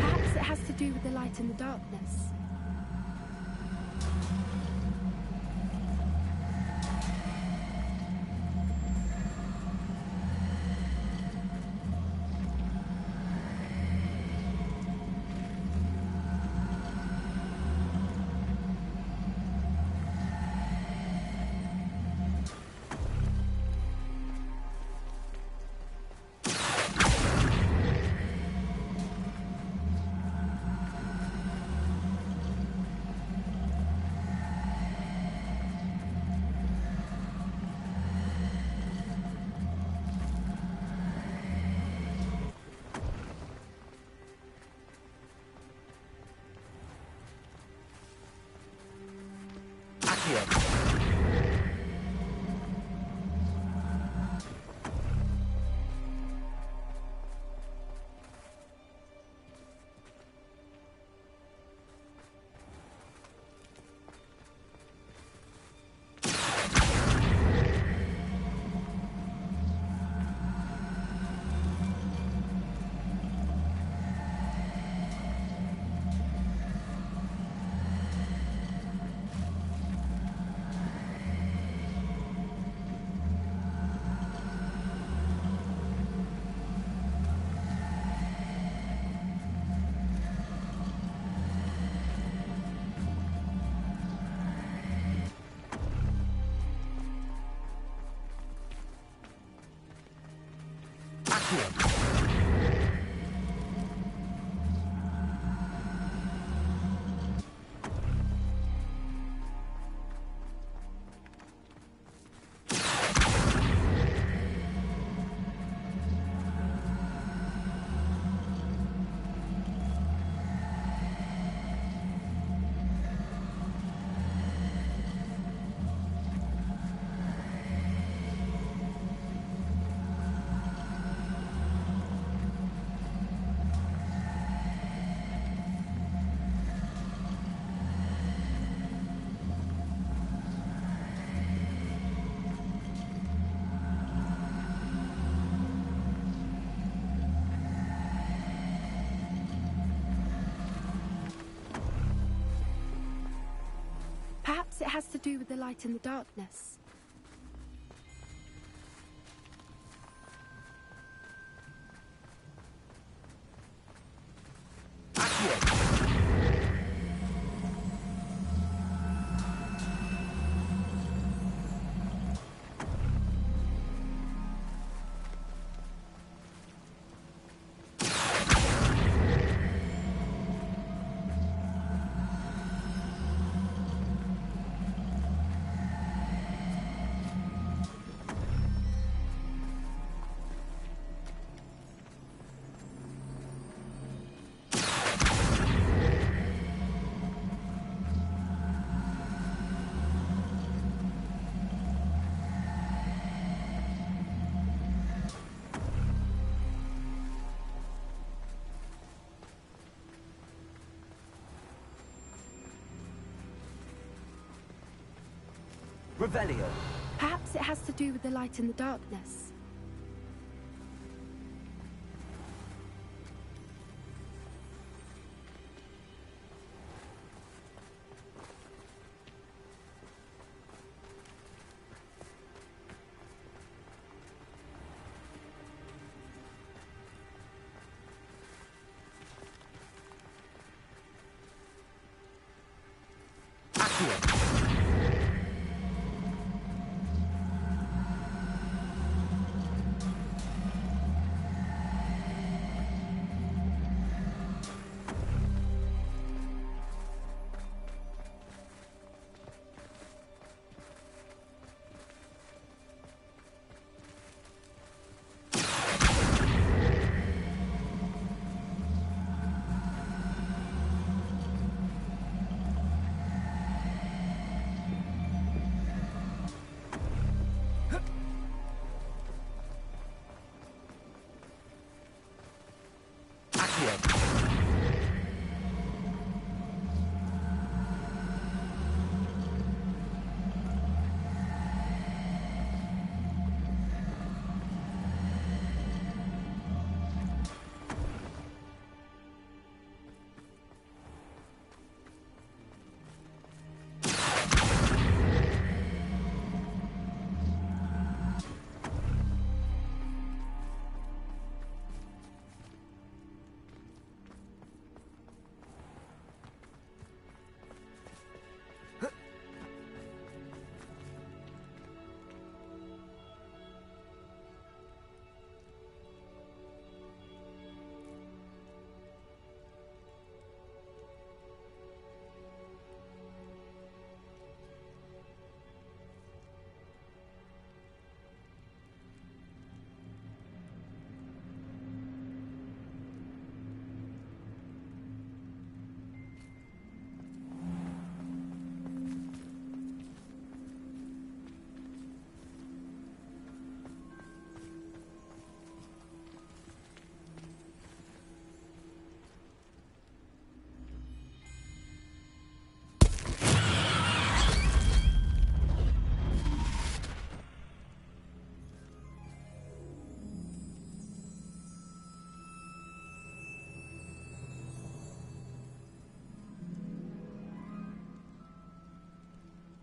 Perhaps it has to do with the light and the darkness. Perhaps it has to do with the light and the darkness. Revelio. Perhaps it has to do with the light and the darkness.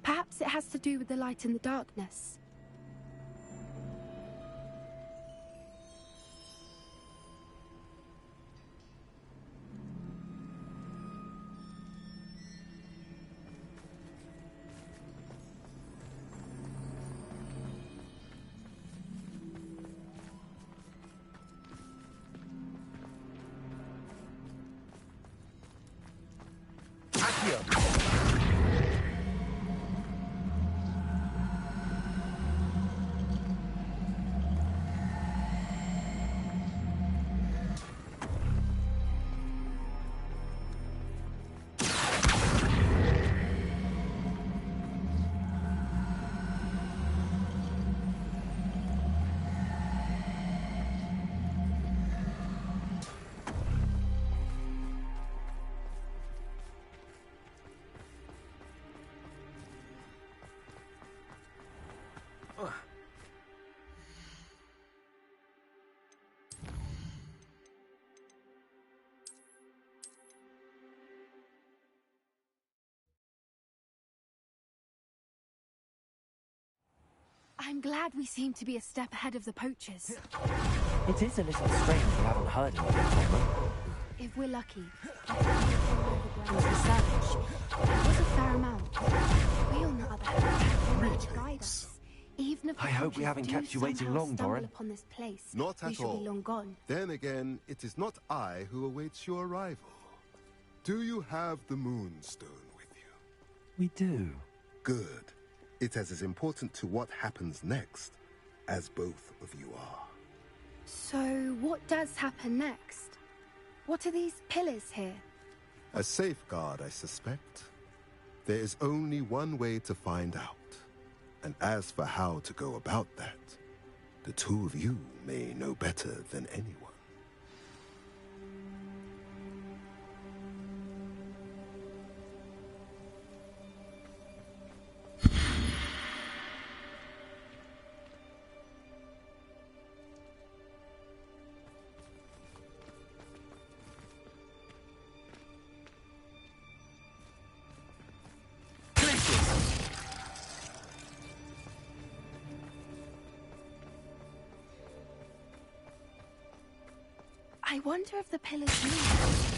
Perhaps it has to do with the light in the darkness. I'm glad we seem to be a step ahead of the poachers. It is a little strange we haven't heard anything from them. If we're lucky, grounds research. There was a fair amount. We, on the other hand, have no one to guide us. Even if I hope we haven't kept you waiting long, Doran. Upon this place, Not we at shall all. be long gone. Then again, it is not I who awaits your arrival. Do you have the Moonstone with you? We do. Good. It is as important to what happens next as both of you are. So, what does happen next? What are these pillars here? A safeguard, I suspect. There is only one way to find out. And as for how to go about that, the two of you may know better than anyone. I wonder if the pillars move.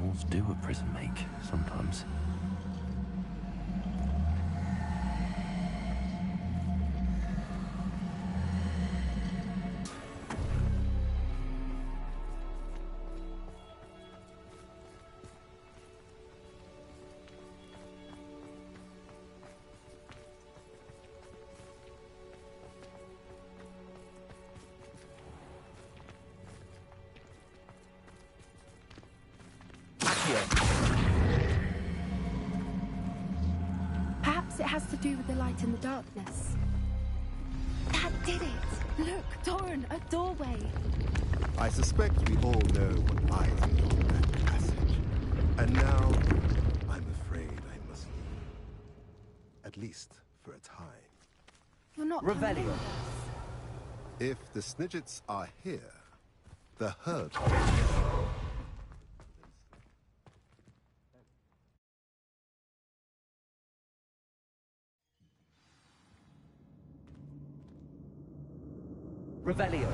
doors do a prison make, sometimes. Perhaps it has to do with the light in the darkness. That did it! Look, Doran, a doorway! I suspect we all know what lies beyond that passage. And now, I'm afraid I must leave. At least for a time. You're not Revelio. If the Snidgets are here, the herd... Revelio.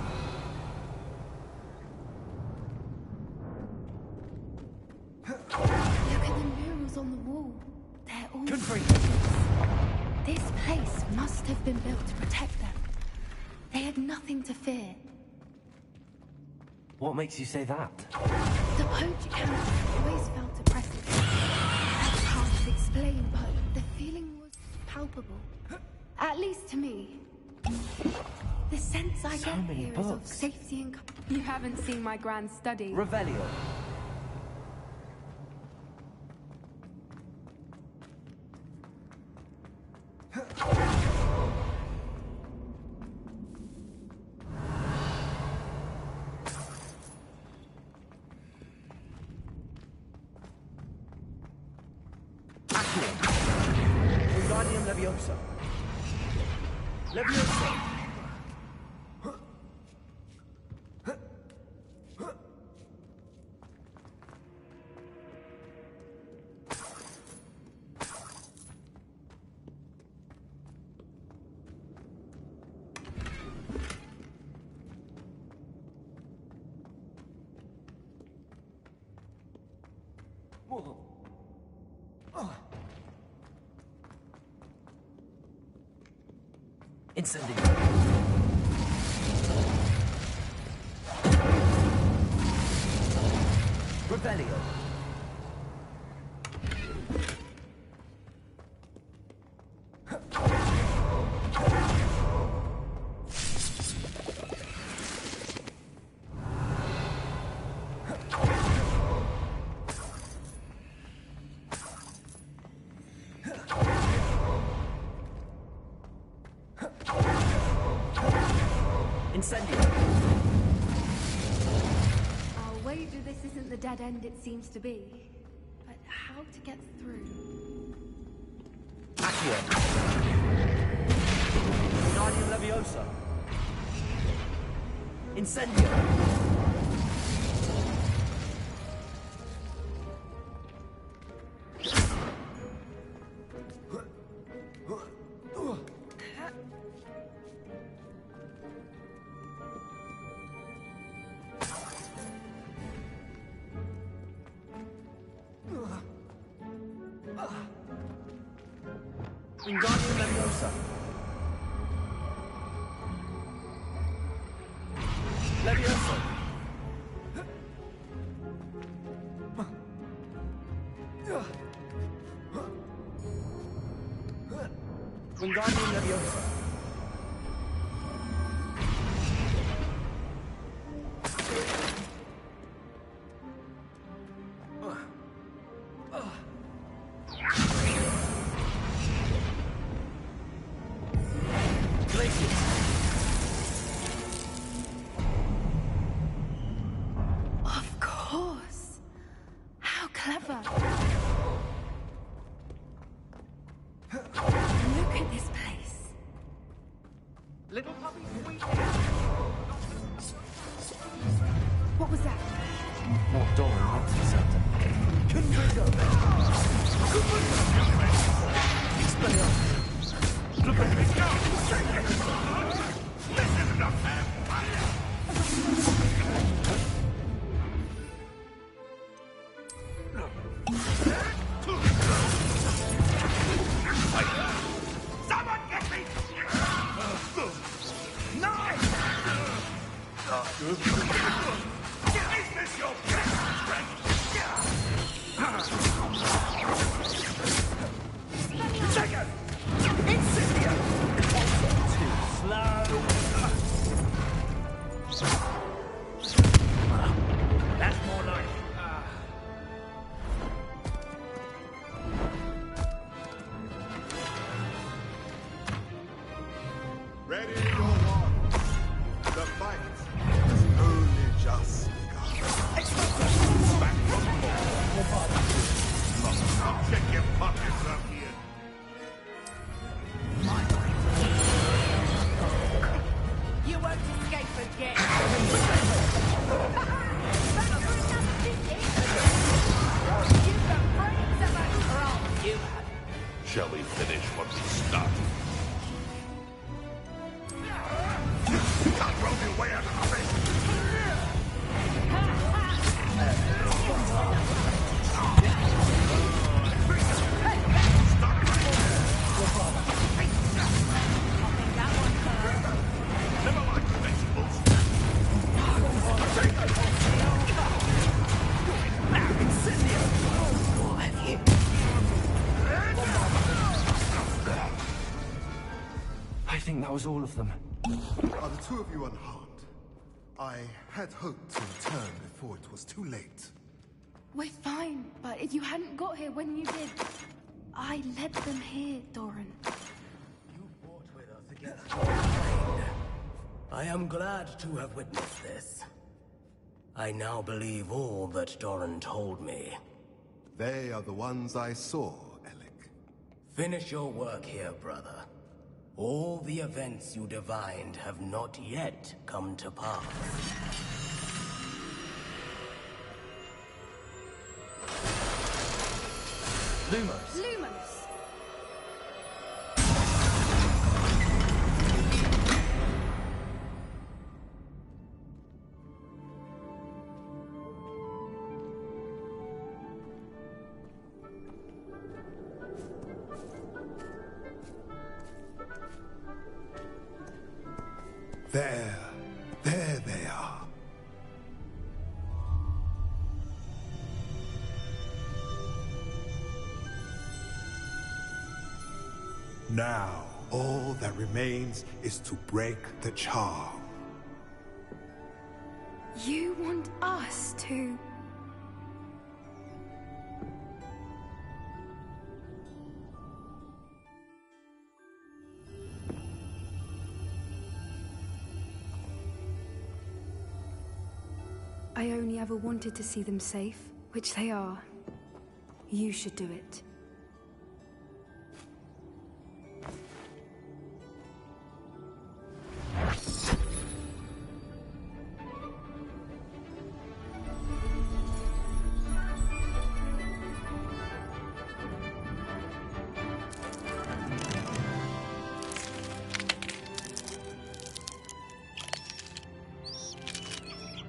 Look at the murals on the wall. They're all... This place must have been built to protect them. They had nothing to fear. What makes you say that? The poacher camp always felt oppressive. That's hard to explain, but the feeling was palpable. At least to me. The sense I get here is of safety and... You haven't seen my grand study. Revelio. Wingardium Leviosa. Leviosa. Incendio. Revelio. I'll wager this isn't the dead end it seems to be. But how to get through? Accio. Wingardium Leviosa. Incendio. Wingardium Leviosa. Leviosa. Wingardium Leviosa. Of course. How clever. Look at this place. Little puppy sweet. What was that? What Doran wants to set them. Confringo. Expelliarmus. Look at me go! This is enough vampire! was all of them. Are the two of you unharmed? I had hoped to return before it was too late. We're fine, but if you hadn't got here when you did, I led them here, Doran. You fought with us against your kind. I am glad to have witnessed this. I now believe all that Doran told me. They are the ones I saw, Alec. Finish your work here, brother. All the events you divined have not yet come to pass. Lumos. Lumos! There they are. Now, all that remains is to break the charm. You want us to... I only ever wanted to see them safe, which they are. You should do it.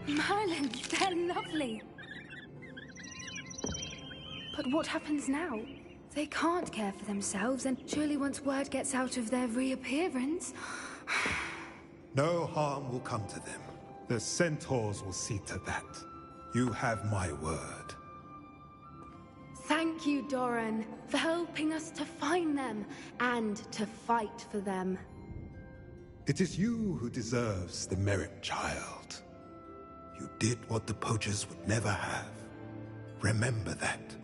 Merlin, they're lovely. But what happens now? They can't care for themselves, and surely once word gets out of their reappearance... No harm will come to them. The centaurs will see to that. You have my word. Thank you, Doran, for helping us to find them, and to fight for them. It is you who deserves the merit, child. You did what the poachers would never have. Remember that.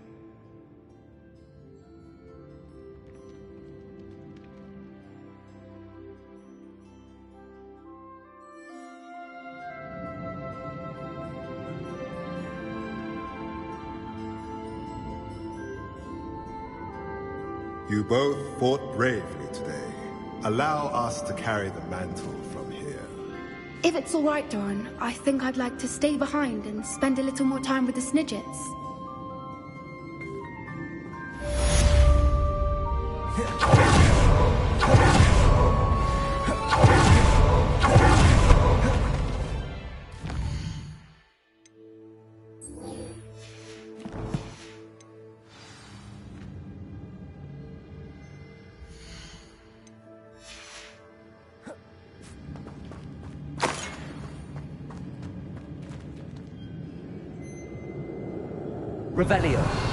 You both fought bravely today. Allow us to carry the mantle from here. If it's all right, Doran, I think I'd like to stay behind and spend a little more time with the Snidgets. Revelio.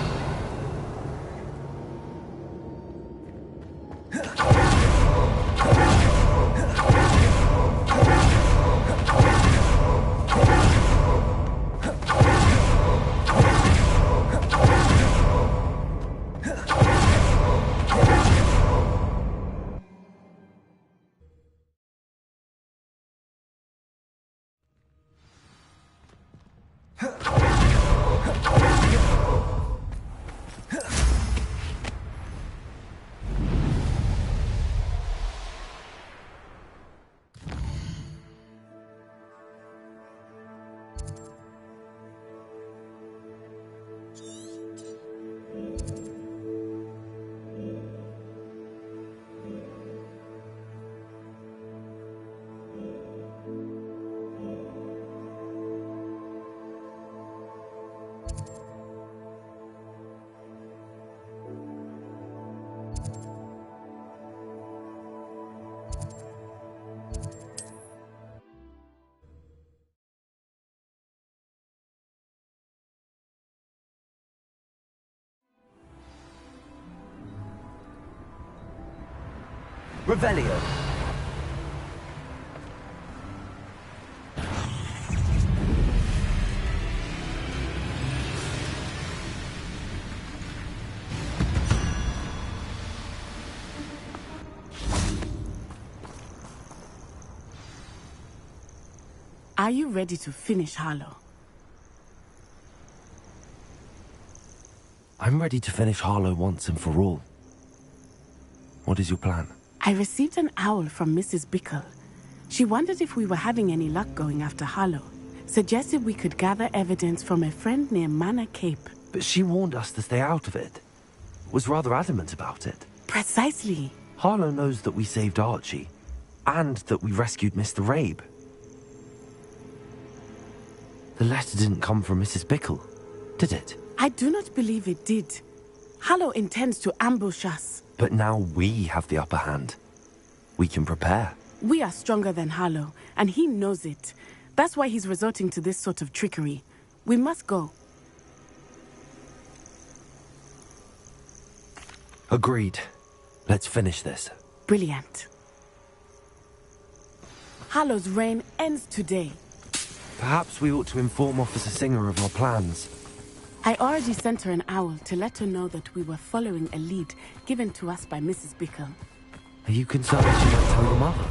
Revelio. Are you ready to finish Harlow? I'm ready to finish Harlow once and for all. What is your plan? I received an owl from Mrs. Bickle. She wondered if we were having any luck going after Harlow. Suggested we could gather evidence from a friend near Manor Cape. But she warned us to stay out of it. Was rather adamant about it. Precisely. Harlow knows that we saved Archie, and that we rescued Mr. Rabe. The letter didn't come from Mrs. Bickle, did it? I do not believe it did. Harlow intends to ambush us. But now we have the upper hand. We can prepare. We are stronger than Harlow, and he knows it. That's why he's resorting to this sort of trickery. We must go. Agreed. Let's finish this. Brilliant. Harlow's reign ends today. Perhaps we ought to inform Officer Singer of our plans. I already sent her an owl to let her know that we were following a lead given to us by Mrs. Bickle. Are you concerned she might tell your mother?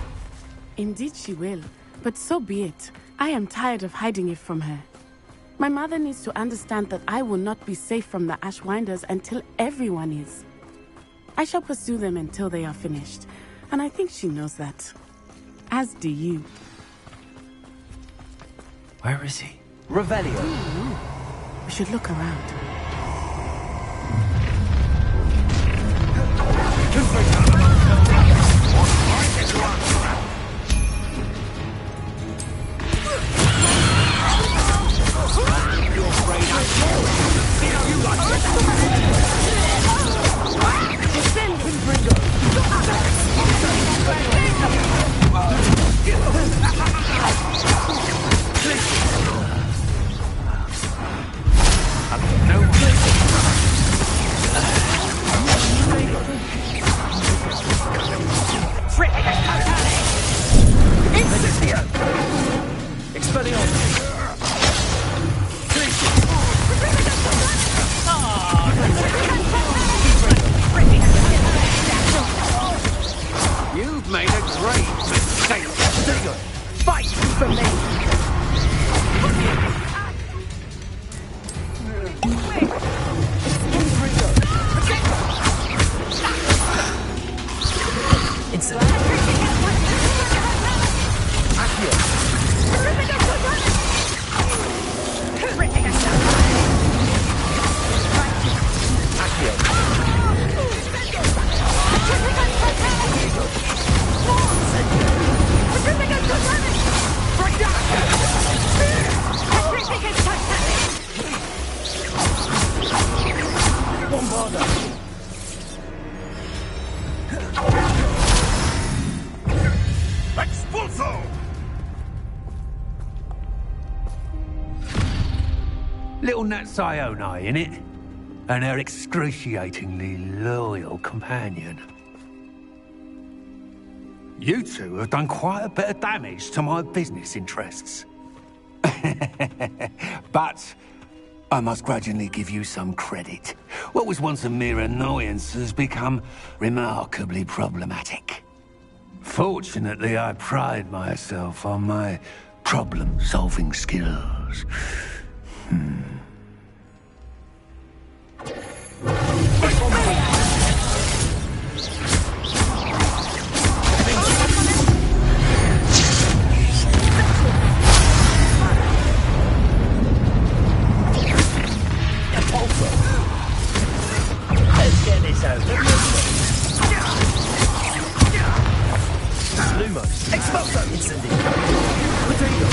Indeed she will, but so be it. I am tired of hiding it from her. My mother needs to understand that I will not be safe from the Ashwinders until everyone is. I shall pursue them until they are finished, and I think she knows that. As do you. Where is he? Revelio. We should look around. You've made a great mistake. Fight for me. Little Nat Sioni, innit? And her excruciatingly loyal companion. You two have done quite a bit of damage to my business interests. But I must grudgingly give you some credit. What was once a mere annoyance has become remarkably problematic. Fortunately, I pride myself on my problem-solving skills. Let's get this over. Lumos. Expulso. Incendio. Rodrigo.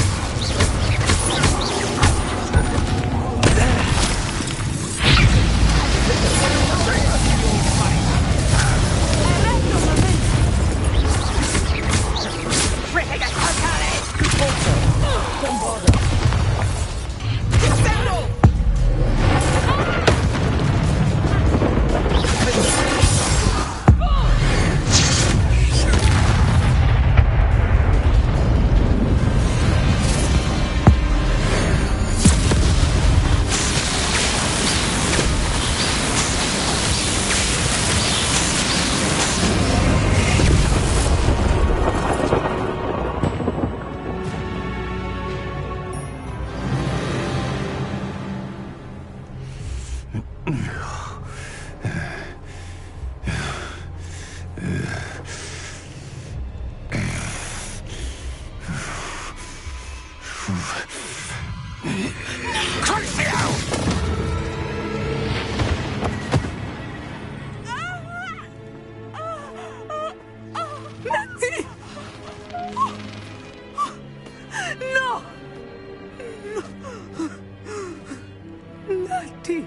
Natty! No! Natty!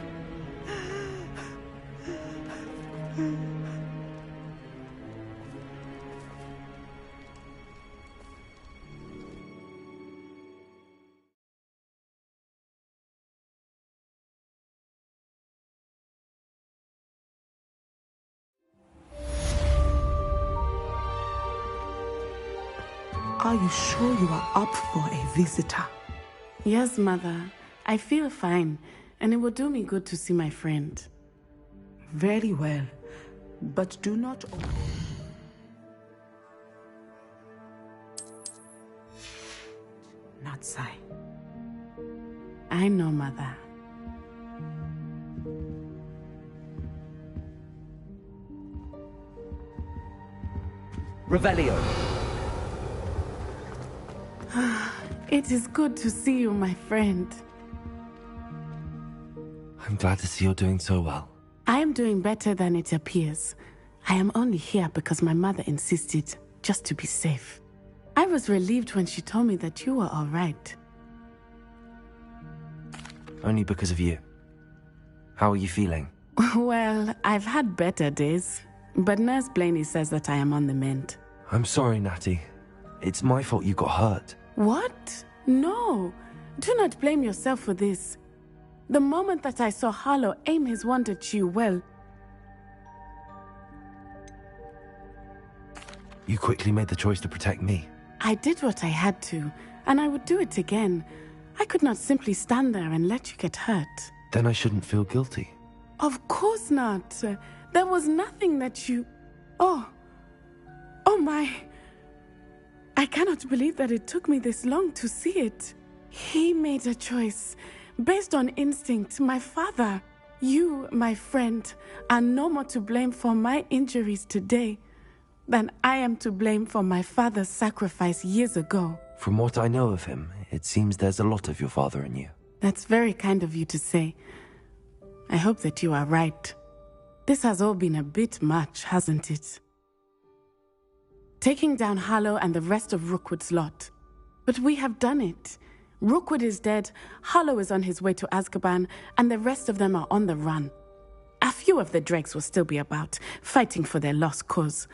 Are you sure you are up for a visitor? Yes, Mother. I feel fine, and it will do me good to see my friend. Very well, but do not... Not sigh. I know, Mother. Revelio. It is good to see you, my friend. I'm glad to see you're doing so well. I am doing better than it appears. I am only here because my mother insisted, just to be safe. I was relieved when she told me that you were all right. Only because of you. How are you feeling? Well, I've had better days, but Nurse Blaney says that I am on the mend. I'm sorry, Natty. It's my fault you got hurt. What? No. Do not blame yourself for this. The moment that I saw Harlow aim his wand at you, well... You quickly made the choice to protect me. I did what I had to, and I would do it again. I could not simply stand there and let you get hurt. Then I shouldn't feel guilty. Of course not. There was nothing that you... Oh my... I cannot believe that it took me this long to see it. He made a choice. Based on instinct, my father. You, my friend, are no more to blame for my injuries today than I am to blame for my father's sacrifice years ago. From what I know of him, it seems there's a lot of your father in you. That's very kind of you to say. I hope that you are right. This has all been a bit much, hasn't it? Taking down Harlow and the rest of Rookwood's lot. But we have done it. Rookwood is dead, Harlow is on his way to Azkaban, and the rest of them are on the run. A few of the dregs will still be about, fighting for their lost cause.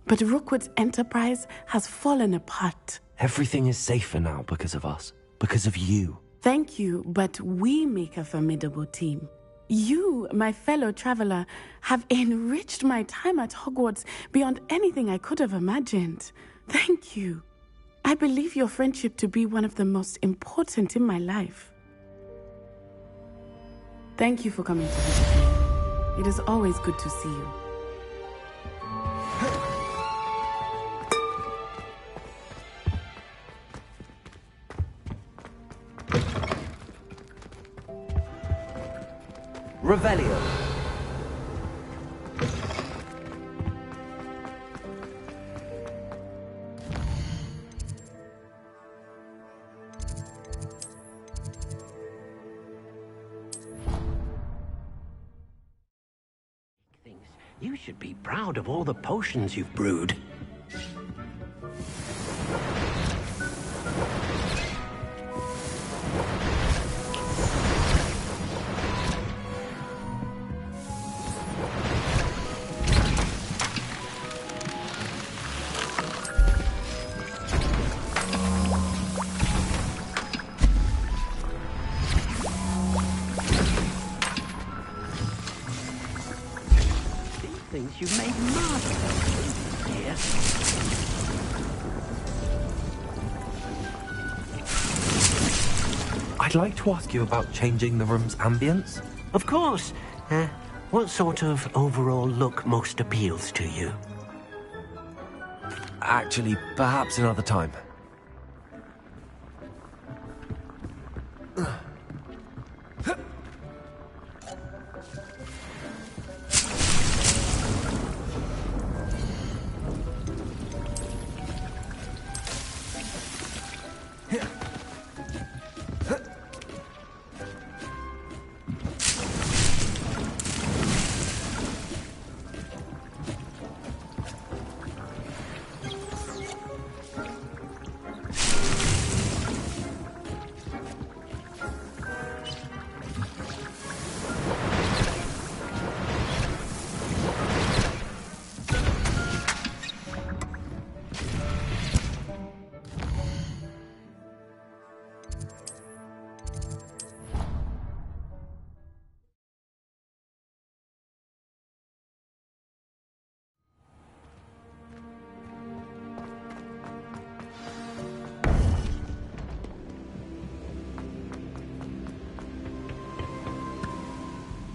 But Rookwood's enterprise has fallen apart. Everything is safer now because of us. Because of you. Thank you, but we make a formidable team. You, my fellow traveler, have enriched my time at Hogwarts beyond anything I could have imagined. Thank you. I believe your friendship to be one of the most important in my life. Thank you for coming to visit me. It is always good to see you. Revelio. You should be proud of all the potions you've brewed. You made marvelous, dear. I'd like to ask you about changing the room's ambience. Of course. What sort of overall look most appeals to you? Actually, perhaps another time.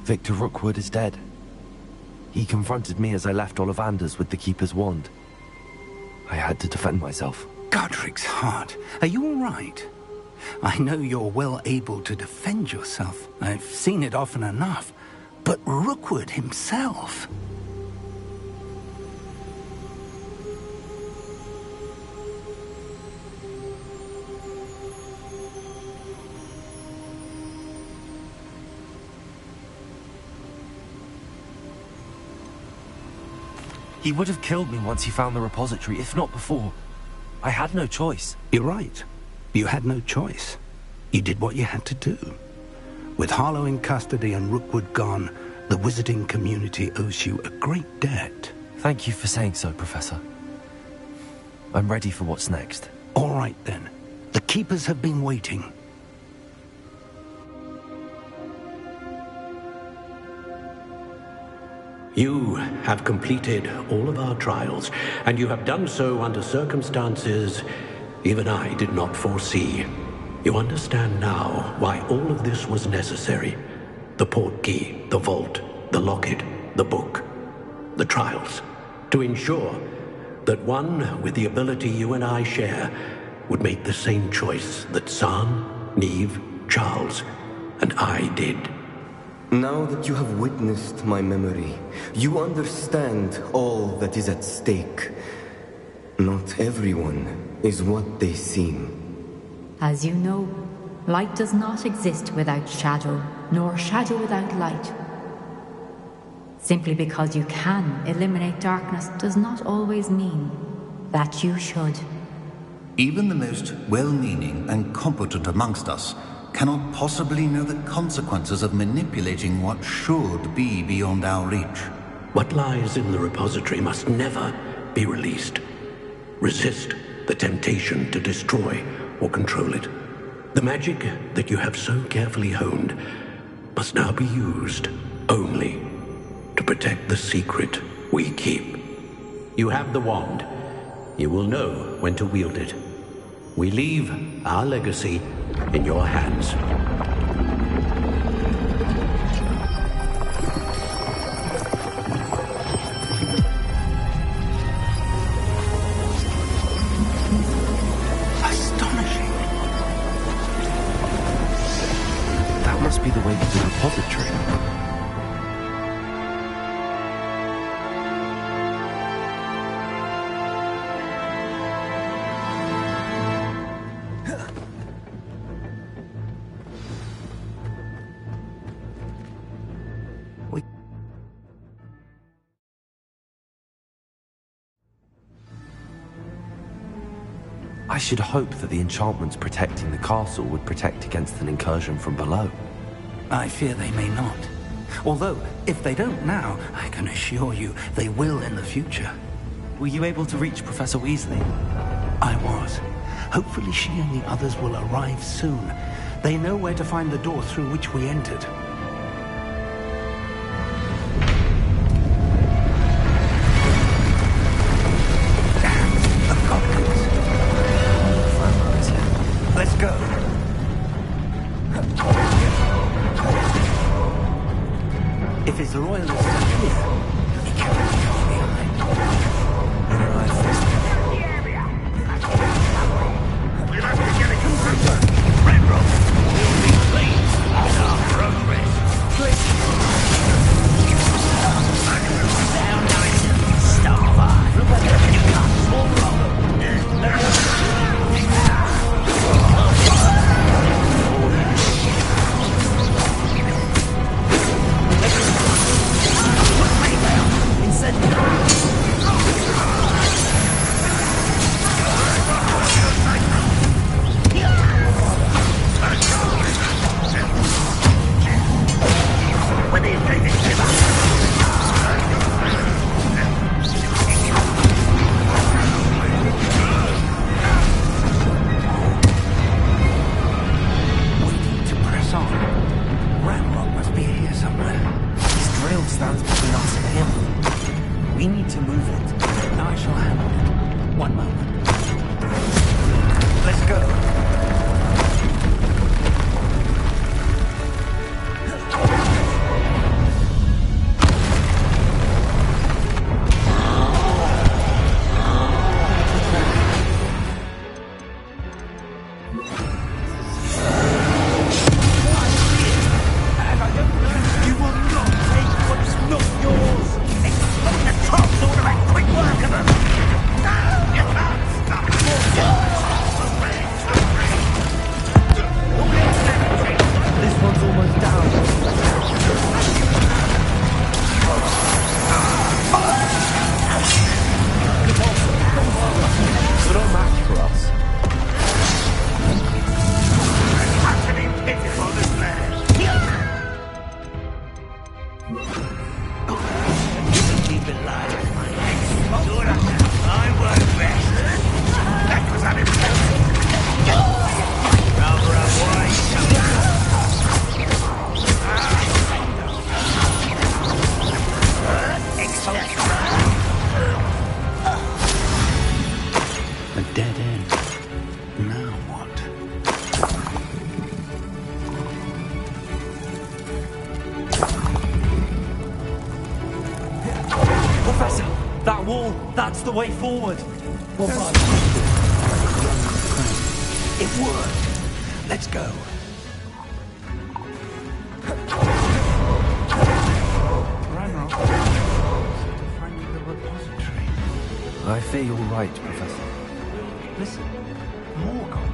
Victor Rookwood is dead. He confronted me as I left Ollivander's with the Keeper's wand. I had to defend myself. Godric's heart, are you all right? I know you're well able to defend yourself. I've seen it often enough. But Rookwood himself... He would have killed me once he found the repository, if not before. I had no choice. You're right. You had no choice. You did what you had to do. With Harlow in custody and Rookwood gone, the wizarding community owes you a great debt. Thank you for saying so, Professor. I'm ready for what's next. All right, then. The Keepers have been waiting. You have completed all of our trials, and you have done so under circumstances even I did not foresee. You understand now why all of this was necessary. The portkey, the vault, the locket, the book, the trials. To ensure that one with the ability you and I share would make the same choice that San, Neve, Charles, and I did. Now that you have witnessed my memory, you understand all that is at stake. Not everyone is what they seem. As you know, light does not exist without shadow, nor shadow without light. Simply because you can eliminate darkness does not always mean that you should. Even the most well-meaning and competent amongst us cannot possibly know the consequences of manipulating what should be beyond our reach. What lies in the repository must never be released. Resist the temptation to destroy or control it. The magic that you have so carefully honed must now be used only to protect the secret we keep. You have the wand. You will know when to wield it. We leave our legacy in your hands. Astonishing. That must be the way to the repository. I should hope that the enchantments protecting the castle would protect against an incursion from below. I fear they may not. Although, if they don't now, I can assure you they will in the future. Were you able to reach Professor Weasley? I was. Hopefully she and the others will arrive soon. They know where to find the door through which we entered. Let's go. If his loyalists are here, he cannot be far behind. We must be getting closer. Red Rock will be pleased with our progress. We need to move it. I shall handle it. One moment. Let's go. That's the way forward. It worked. Let's go. Ranrock. Finding the repository. I fear you're right, Professor. Listen, more comments.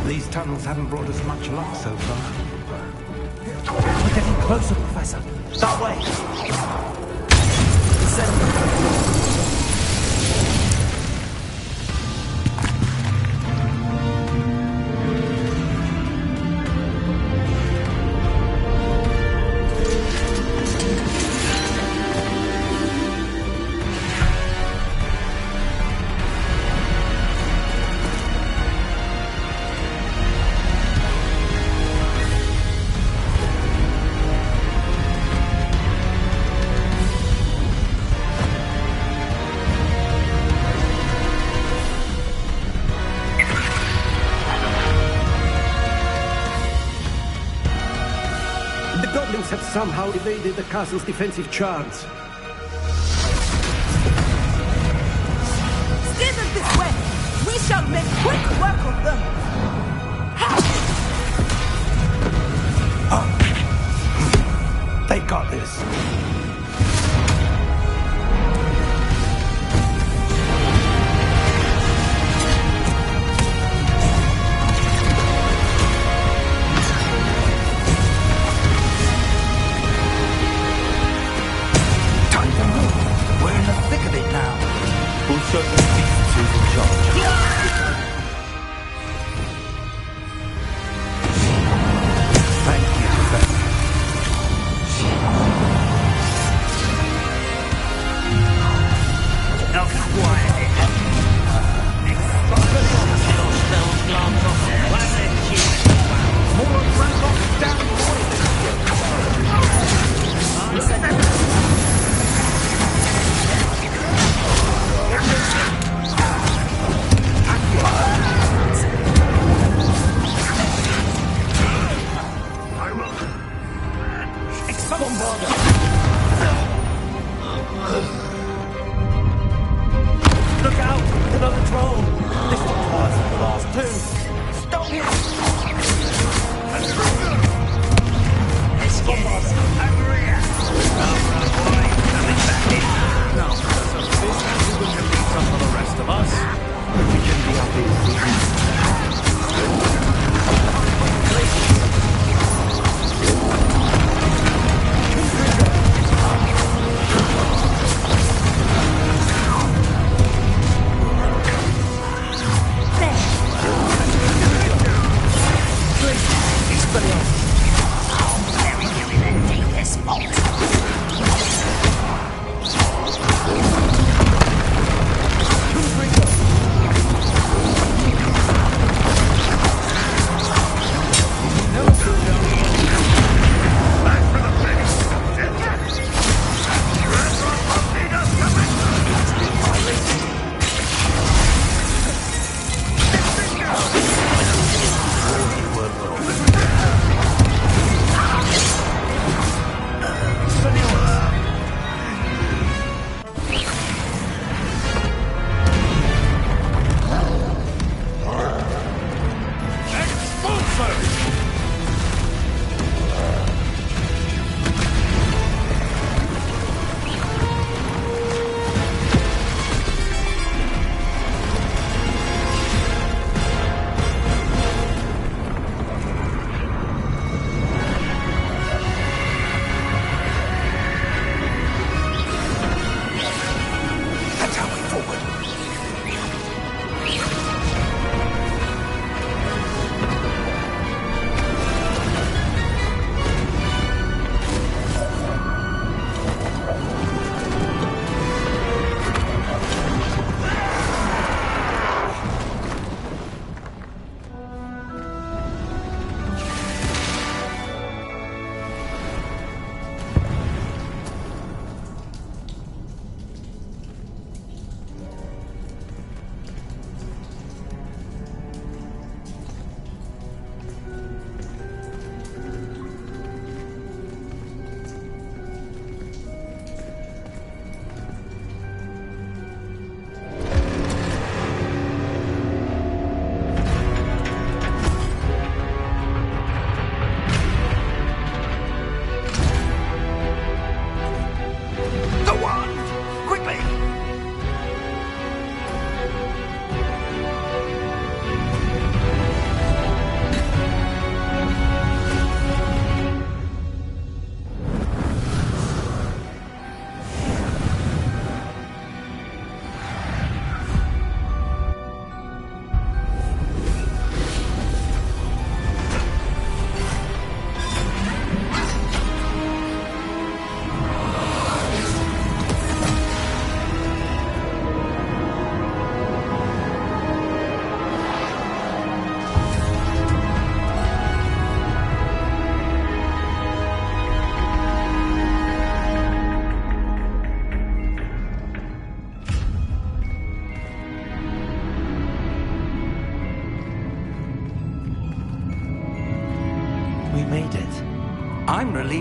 These tunnels haven't brought us much luck so far. We're getting closer, Professor. That way. Have somehow evaded the castle's defensive charms. Steer them this way! We shall make quick work of them! They got this. Show the beasts who's in charge. Thank you, Professor. Now quiet it. More Ranrock down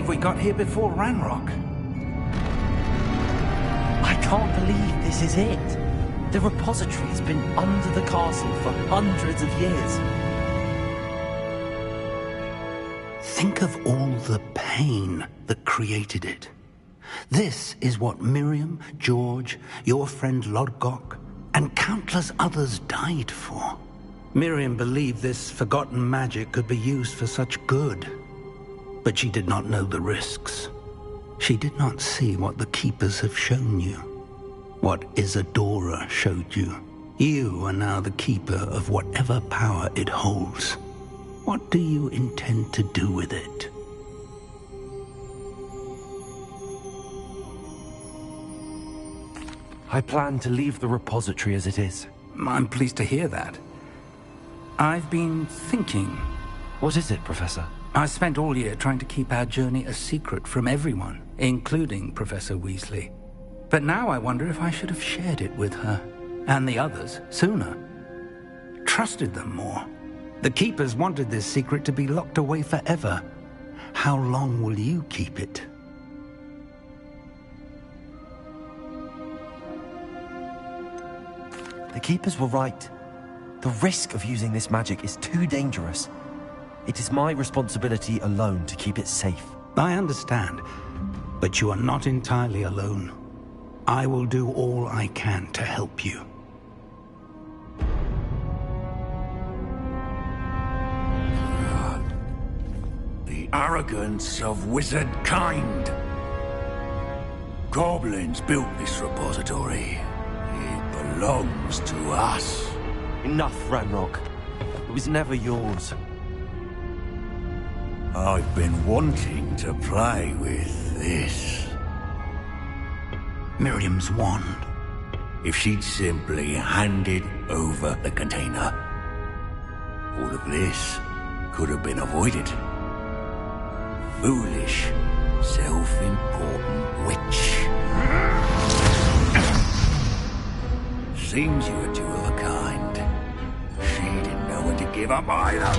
believe we got here before Ranrock. I can't believe this is it. The repository has been under the castle for hundreds of years. Think of all the pain that created it. This is what Miriam, George, your friend Lodgok, and countless others died for. Miriam believed this forgotten magic could be used for such good, but she did not know the risks. She did not see what the Keepers have shown you, what Isadora showed you. You are now the Keeper of whatever power it holds. What do you intend to do with it? I plan to leave the repository as it is. I'm pleased to hear that. I've been thinking. What is it, Professor? I spent all year trying to keep our journey a secret from everyone, including Professor Weasley. But now I wonder if I should have shared it with her, and the others, sooner. Trusted them more. The Keepers wanted this secret to be locked away forever. How long will you keep it? The Keepers were right. The risk of using this magic is too dangerous. It is my responsibility alone to keep it safe. I understand, but you are not entirely alone. I will do all I can to help you. The arrogance of wizard kind. Goblins built this repository. It belongs to us. Enough, Ranrock. It was never yours. I've been wanting to play with this. Miriam's wand. If she'd simply handed over the container, all of this could have been avoided. Foolish, self-important witch. Seems you were two of a kind. She didn't know when to give up either.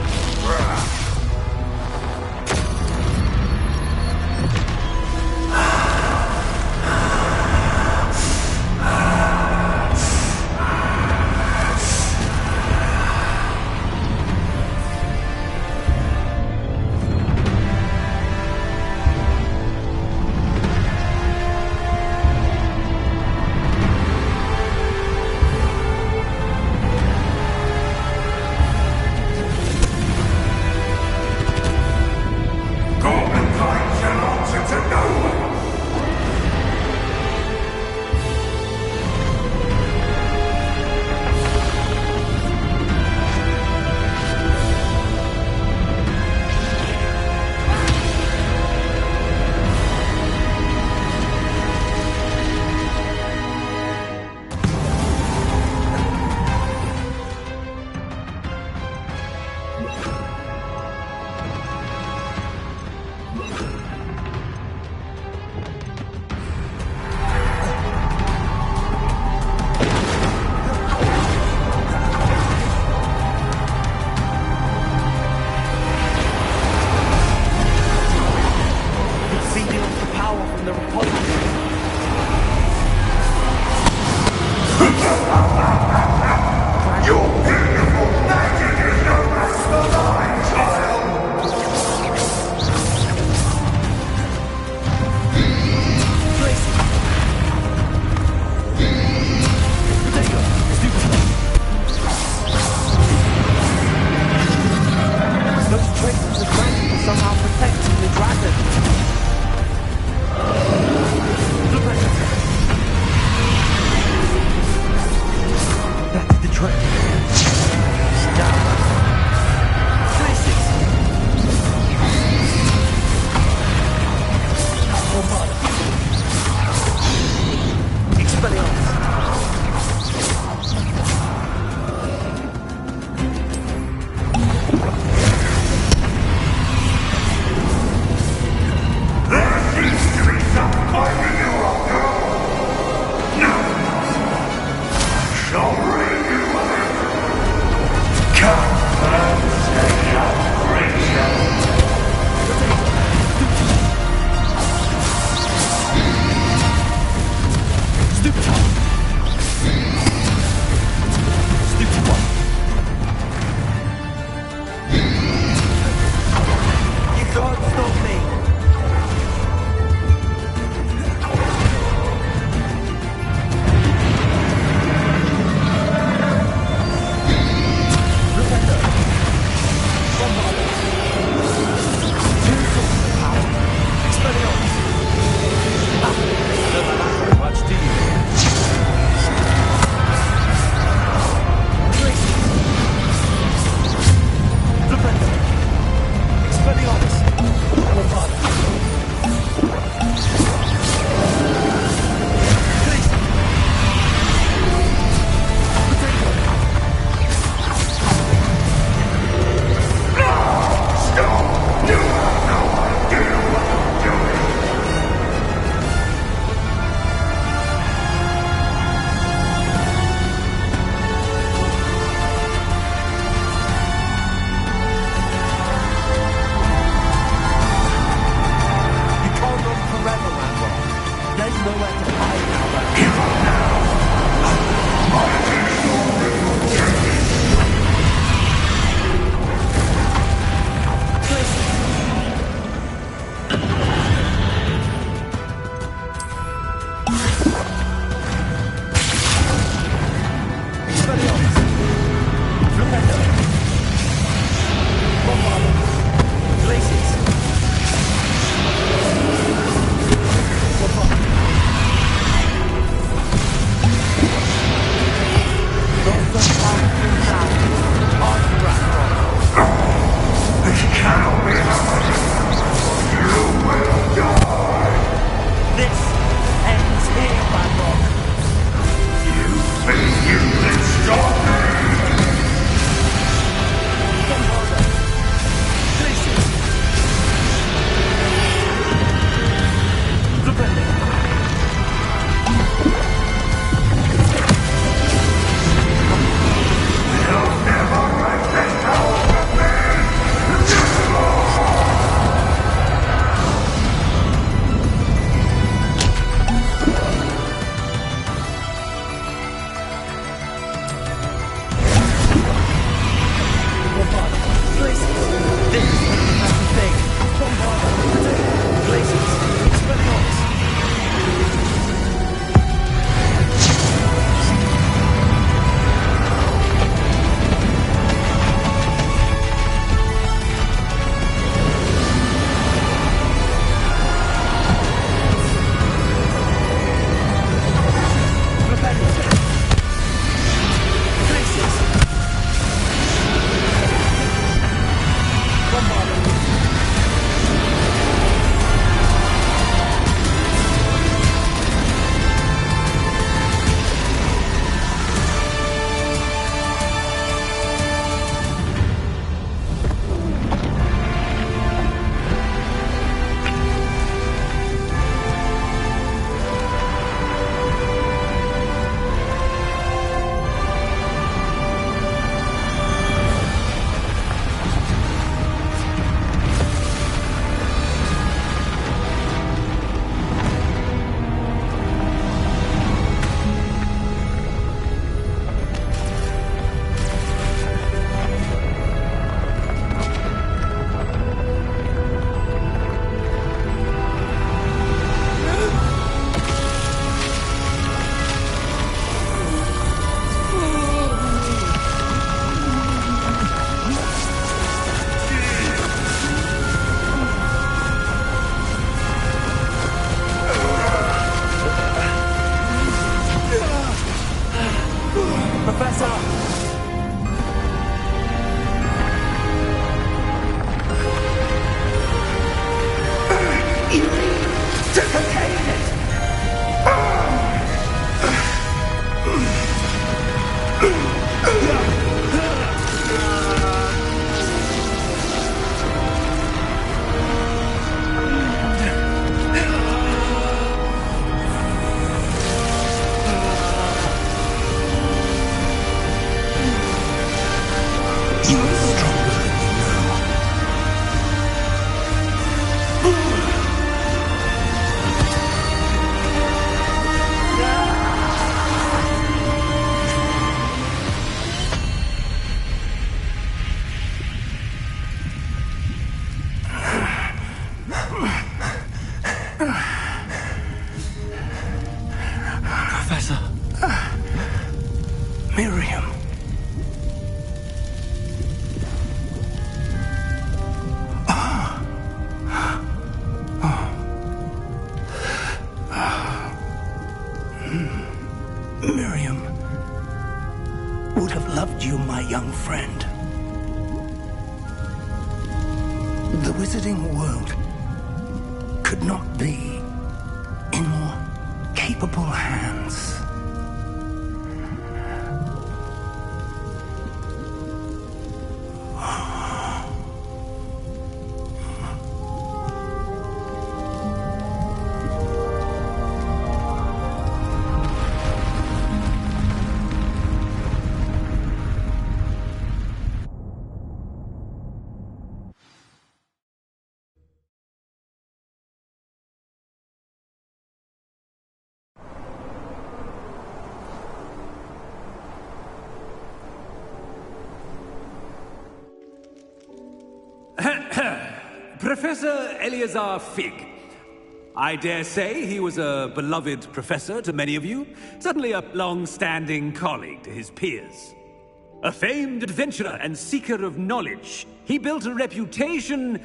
Professor! You need to contain it! You are stronger than you know. Professor. Miriam. Miriam would have loved you, my young friend. The wizarding world could not be in more capable hands. Professor Eleazar Fig. I dare say he was a beloved professor to many of you, certainly a long-standing colleague to his peers. A famed adventurer and seeker of knowledge, he built a reputation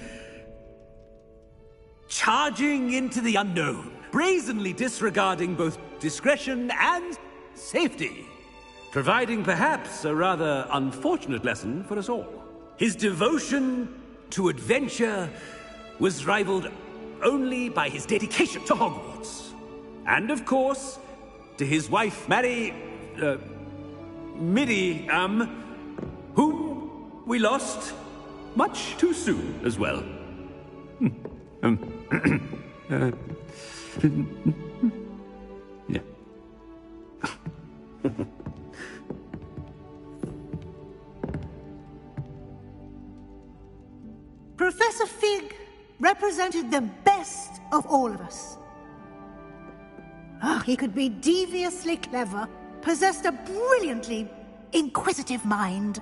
charging into the unknown, brazenly disregarding both discretion and safety, providing perhaps a rather unfortunate lesson for us all. His devotion to adventure was rivaled only by his dedication to Hogwarts. And of course, to his wife, Midi, whom we lost much too soon as well. Yeah. Professor Fig represented the best of all of us. He could be deviously clever, possessed a brilliantly inquisitive mind,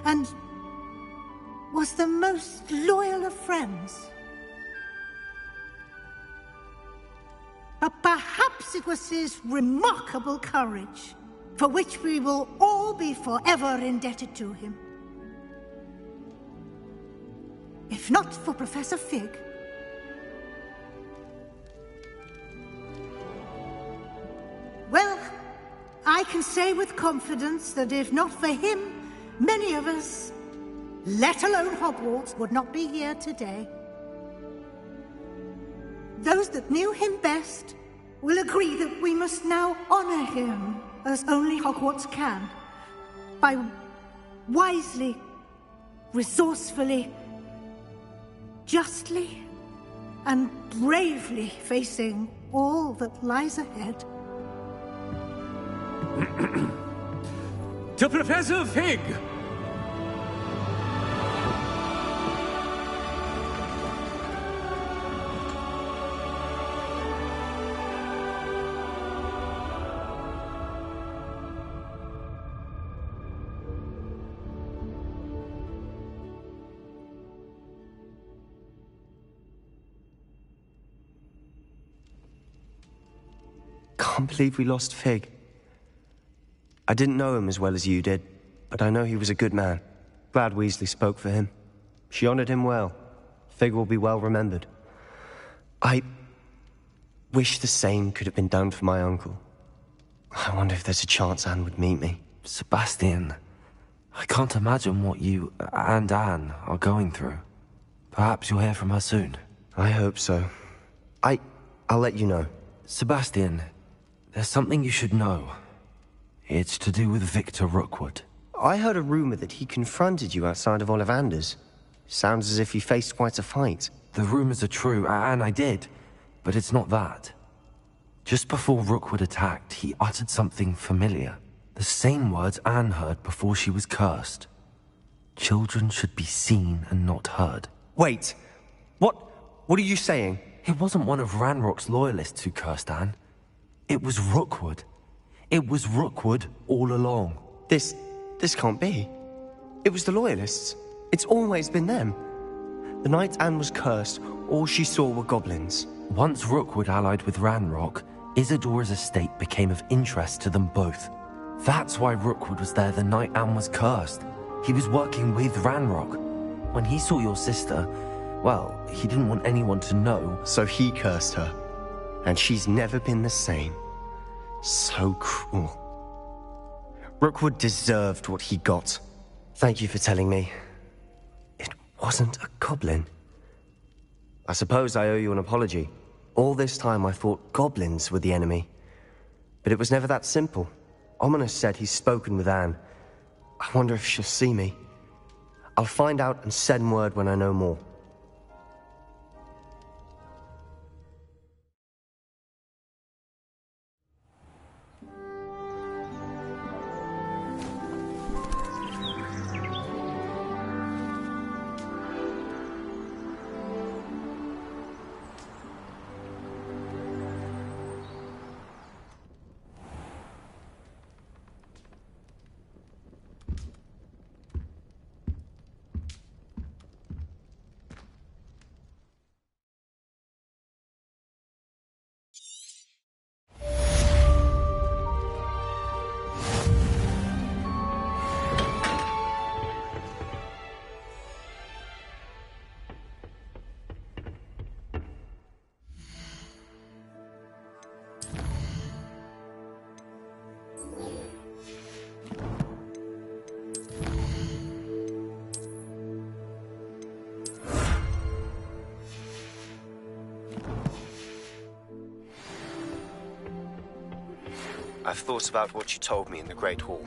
and was the most loyal of friends. But perhaps it was his remarkable courage, for which we will all be forever indebted to him. If not for Professor Fig, well, I can say with confidence that if not for him, many of us, let alone Hogwarts, would not be here today. Those that knew him best will agree that we must now honor him as only Hogwarts can, by wisely, resourcefully, justly and bravely facing all that lies ahead. To Professor Fig! Can't believe we lost Fig. I didn't know him as well as you did, but I know he was a good man. Glad Weasley spoke for him. She honored him well. Fig will be well remembered. I wish the same could have been done for my uncle. I wonder if there's a chance Anne would meet me. Sebastian, I can't imagine what you and Anne are going through. Perhaps you'll hear from her soon. I hope so. I'll let you know. Sebastian, there's something you should know. It's to do with Victor Rookwood. I heard a rumor that he confronted you outside of Ollivander's. Sounds as if he faced quite a fight. The rumors are true, and I did, but it's not that. Just before Rookwood attacked, he uttered something familiar. The same words Anne heard before she was cursed. Children should be seen and not heard. Wait, what are you saying? It wasn't one of Ranrock's loyalists who cursed Anne. It was Rookwood. It was Rookwood all along. This can't be. It was the loyalists. It's always been them. The night Anne was cursed, all she saw were goblins. Once Rookwood allied with Ranrock, Isadora's estate became of interest to them both. That's why Rookwood was there the night Anne was cursed. He was working with Ranrock. When he saw your sister, well, he didn't want anyone to know. So he cursed her. And she's never been the same. So cruel. Rookwood deserved what he got. Thank you for telling me. It wasn't a goblin. I suppose I owe you an apology. All this time I thought goblins were the enemy. But it was never that simple. Ominous said he's spoken with Anne. I wonder if she'll see me. I'll find out and send word when I know more. I've thought about what you told me in the Great Hall.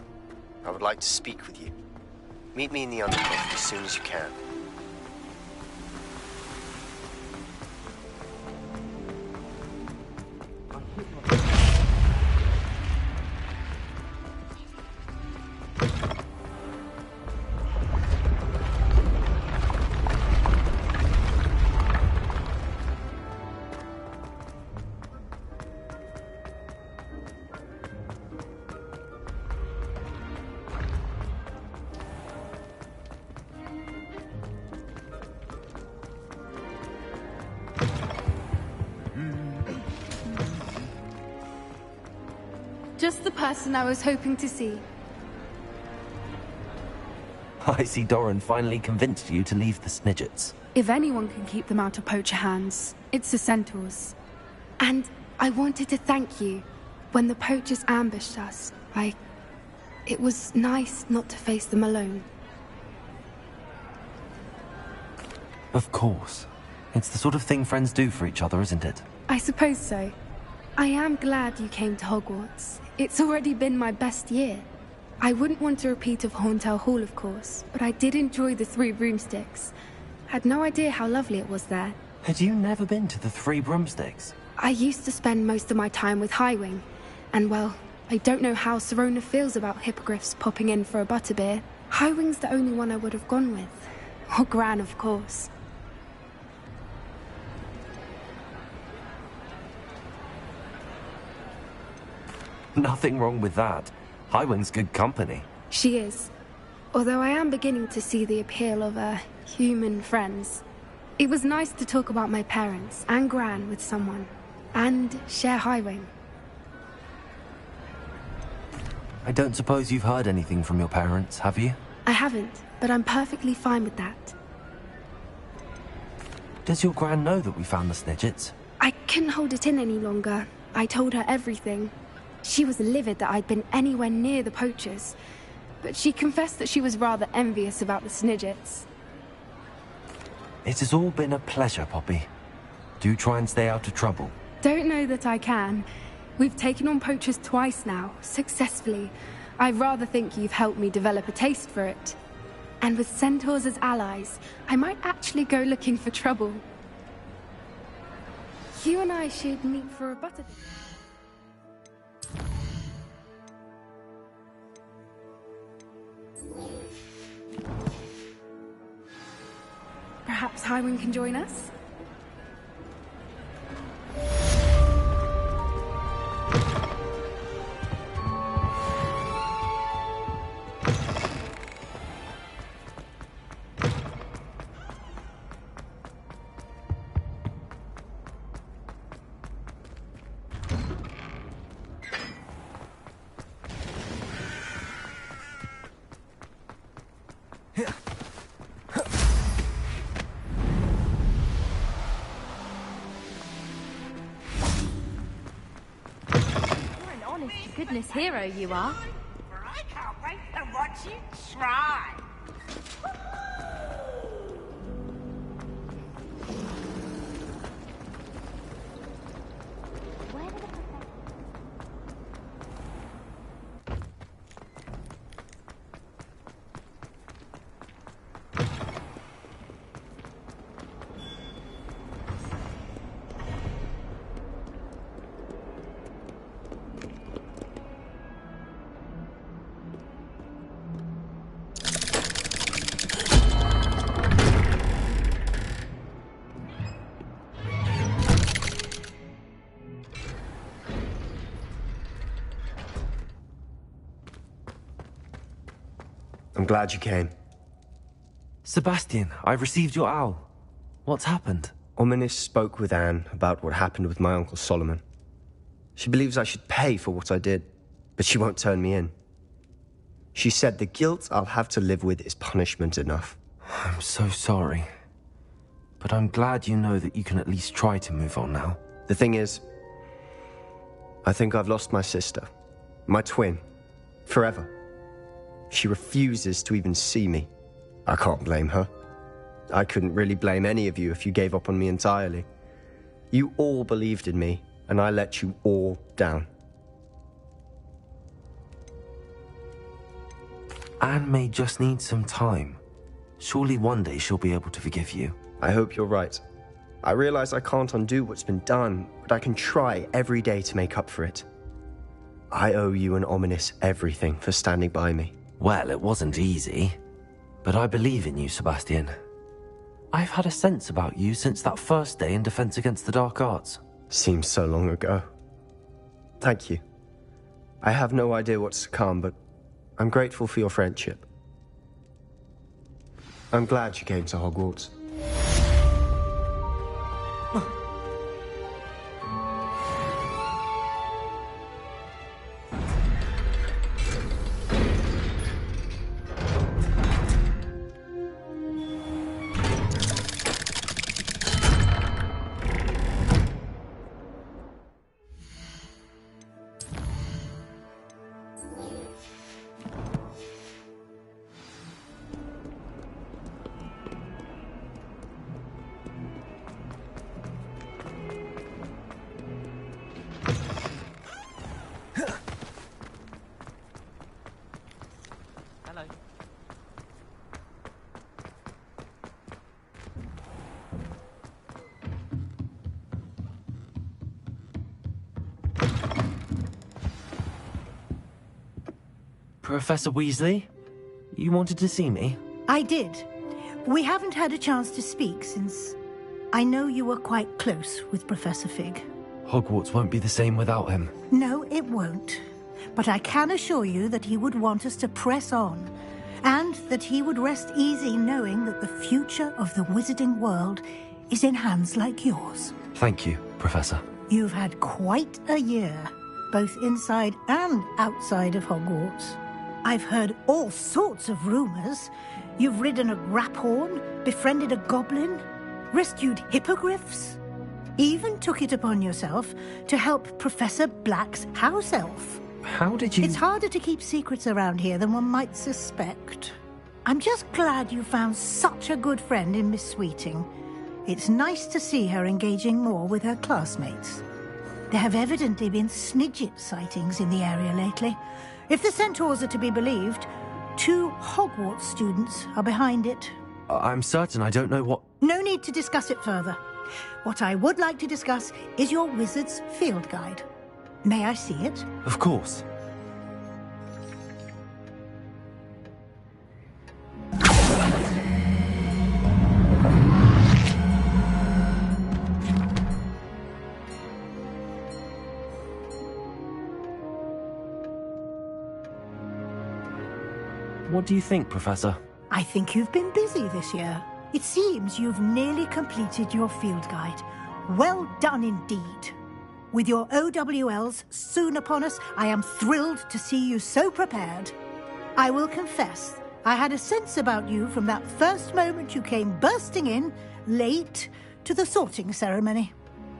I would like to speak with you. Meet me in the Undercroft as soon as you can. Just the person I was hoping to see. I see Doran finally convinced you to leave the Snidgets. If anyone can keep them out of poacher hands, it's the Centaurs. And I wanted to thank you. When the poachers ambushed us, it was nice not to face them alone. Of course. It's the sort of thing friends do for each other, isn't it? I suppose so. I am glad you came to Hogwarts. It's already been my best year. I wouldn't want a repeat of Horntail Hall, of course, but I did enjoy the Three Broomsticks. Had no idea how lovely it was there. Had you never been to the Three Broomsticks? I used to spend most of my time with Highwing, and well, I don't know how Serona feels about hippogriffs popping in for a butterbeer. Highwing's the only one I would have gone with. Or Gran, of course. Nothing wrong with that. Highwing's good company. She is. Although I am beginning to see the appeal of, human friends. It was nice to talk about my parents and Gran with someone. And share Highwing. I don't suppose you've heard anything from your parents, have you? I haven't, but I'm perfectly fine with that. Does your Gran know that we found the Snidgets? I couldn't hold it in any longer. I told her everything. She was livid that I'd been anywhere near the poachers, but she confessed that she was rather envious about the Snidgets. It has all been a pleasure, Poppy. Do try and stay out of trouble. Don't know that I can. We've taken on poachers twice now, successfully. I rather think you've helped me develop a taste for it. And with centaurs as allies, I might actually go looking for trouble. You and I should meet for a butter. Perhaps Highwind can join us? Goodness hero you are. I can't wait to watch you try. I'm glad you came. Sebastian, I've received your owl. What's happened? Ominis spoke with Anne about what happened with my Uncle Solomon. She believes I should pay for what I did, but she won't turn me in. She said the guilt I'll have to live with is punishment enough. I'm so sorry. But I'm glad you know that you can at least try to move on now. The thing is, I think I've lost my sister. My twin. Forever. She refuses to even see me. I can't blame her. I couldn't really blame any of you if you gave up on me entirely. You all believed in me, and I let you all down. Anne may just need some time. Surely one day she'll be able to forgive you. I hope you're right. I realize I can't undo what's been done, but I can try every day to make up for it. I owe you and Ominis everything for standing by me. Well, it wasn't easy, but I believe in you, Sebastian. I've had a sense about you since that first day in Defense Against the Dark Arts. Seems so long ago. Thank you. I have no idea what's to come, but I'm grateful for your friendship. I'm glad you came to Hogwarts. Professor Weasley? You wanted to see me? I did. We haven't had a chance to speak since I know you were quite close with Professor Fig. Hogwarts won't be the same without him. No, it won't. But I can assure you that he would want us to press on, and that he would rest easy knowing that the future of the wizarding world is in hands like yours. Thank you, Professor. You've had quite a year, both inside and outside of Hogwarts. I've heard all sorts of rumors. You've ridden a graphorn, befriended a goblin, rescued hippogriffs, Even took it upon yourself to help Professor Black's house elf. How did you... It's harder to keep secrets around here than one might suspect. I'm just glad you found such a good friend in Miss Sweeting. It's nice to see her engaging more with her classmates. There have evidently been Snidget sightings in the area lately. If the centaurs are to be believed, 2 Hogwarts students are behind it. I'm certain I don't know what... No need to discuss it further. What I would like to discuss is your wizard's field guide. May I see it? Of course. What do you think, Professor? I think you've been busy this year. It seems you've nearly completed your field guide. Well done indeed. With your OWLs soon upon us, I am thrilled to see you so prepared. I will confess, I had a sense about you from that first moment you came bursting in, late, to the sorting ceremony.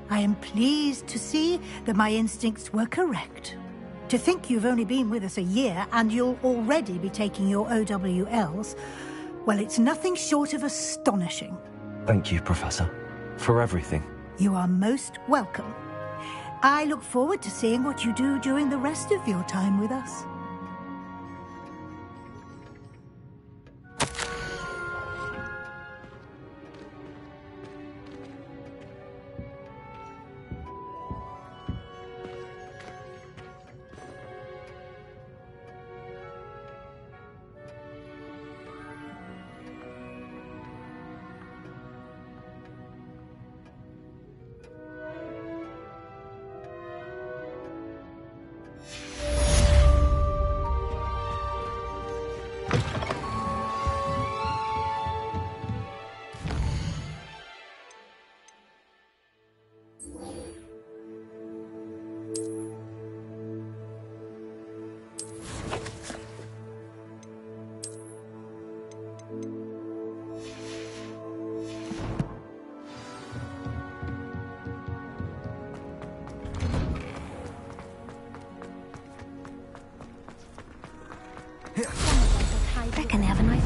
I am pleased to see that my instincts were correct. To think you've only been with us a year and you'll already be taking your OWLs, well, it's nothing short of astonishing. Thank you, Professor, for everything. You are most welcome. I look forward to seeing what you do during the rest of your time with us. Reckon they have a nice...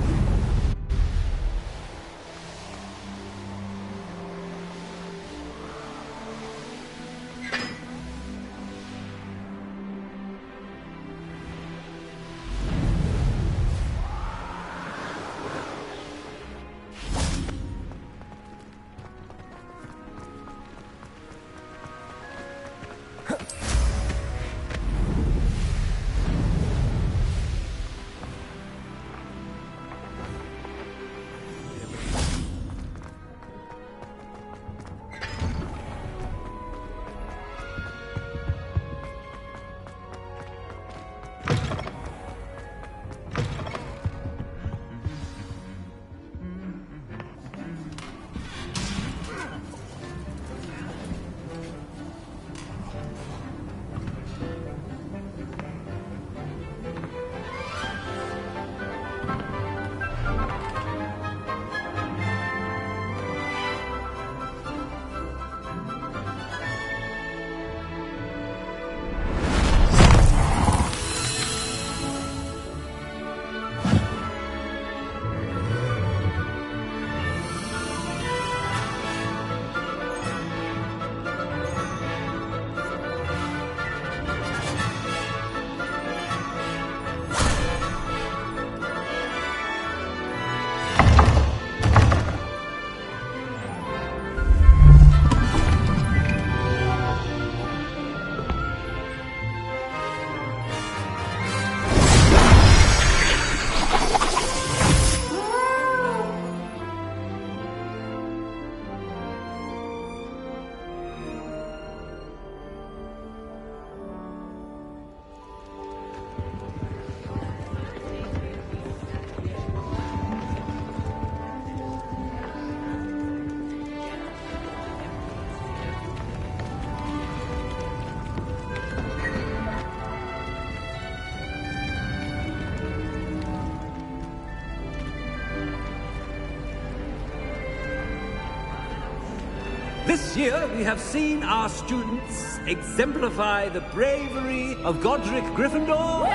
This year, we have seen our students exemplify the bravery of Godric Gryffindor.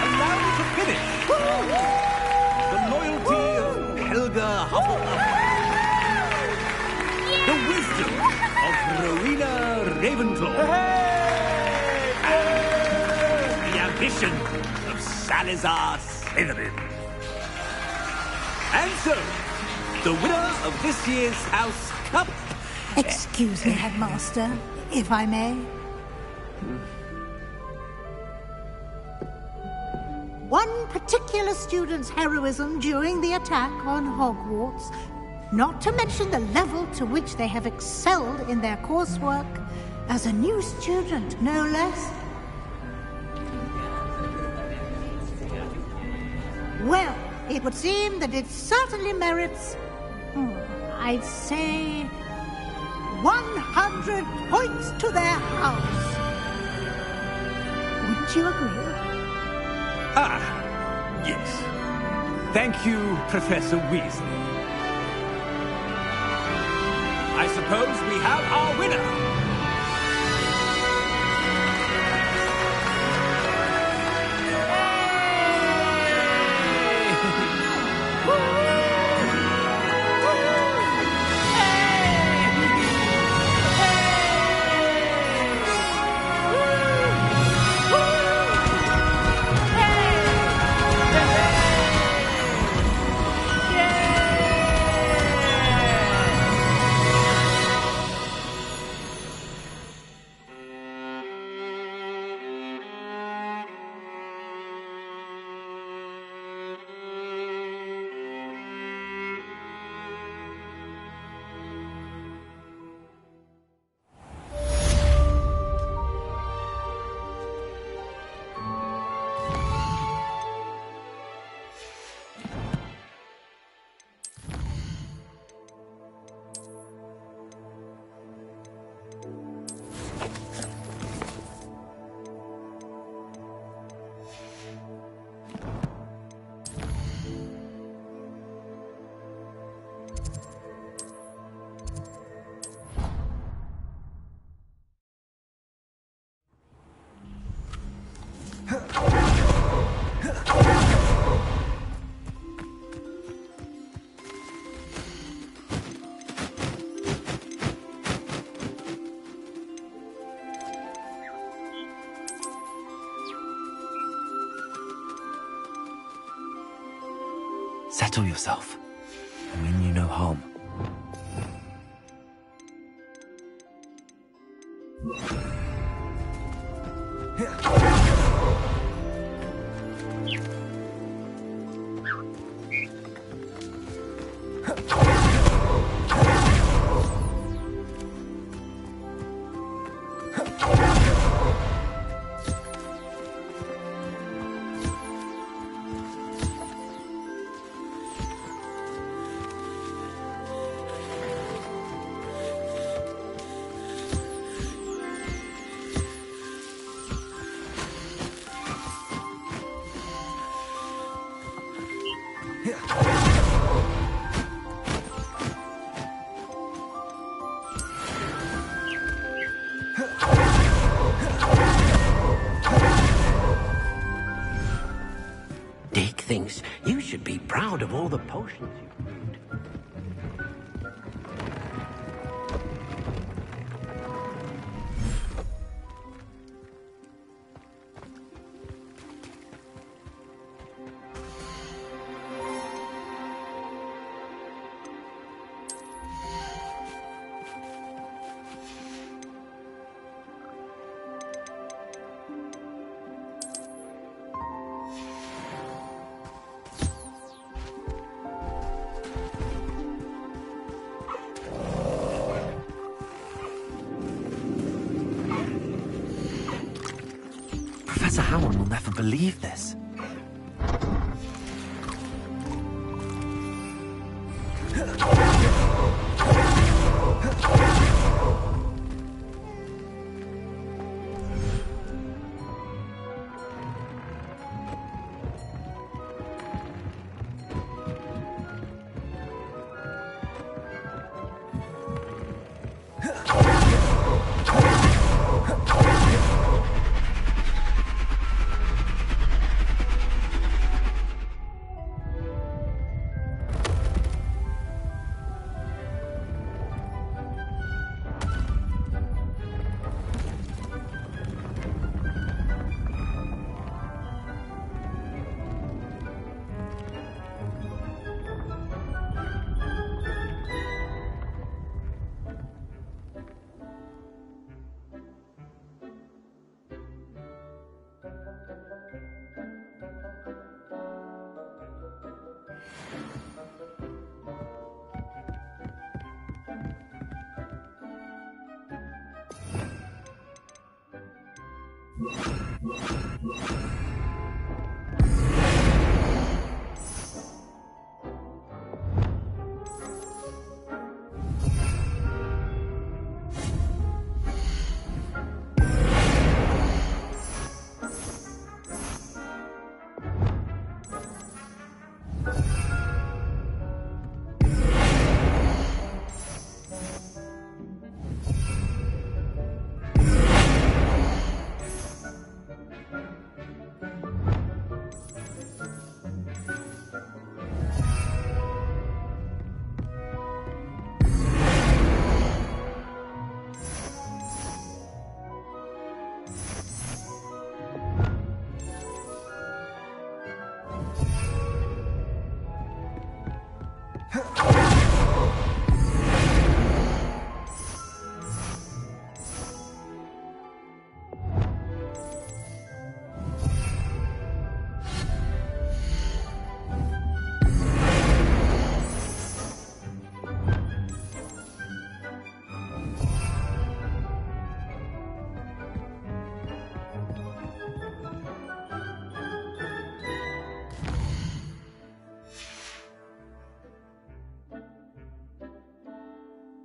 And now to finish, the loyalty of Helga Hufflepuff. The wisdom of Rowena Ravenclaw. And the ambition of Salazar Slytherin. And so, the winner of this year's House Cup... Excuse me, Headmaster, if I may. One particular student's heroism during the attack on Hogwarts, not to mention the level to which they have excelled in their coursework, as a new student, no less. Well, it would seem that it certainly merits, I'd say, 100 points to their house. Would you agree? Ah, yes. Thank you, Professor Weasley. I suppose we have our winner. Settle yourself. I mean you no harm. Dick thinks you should be proud of all the potions you've brewed. Professor Howard will never believe this.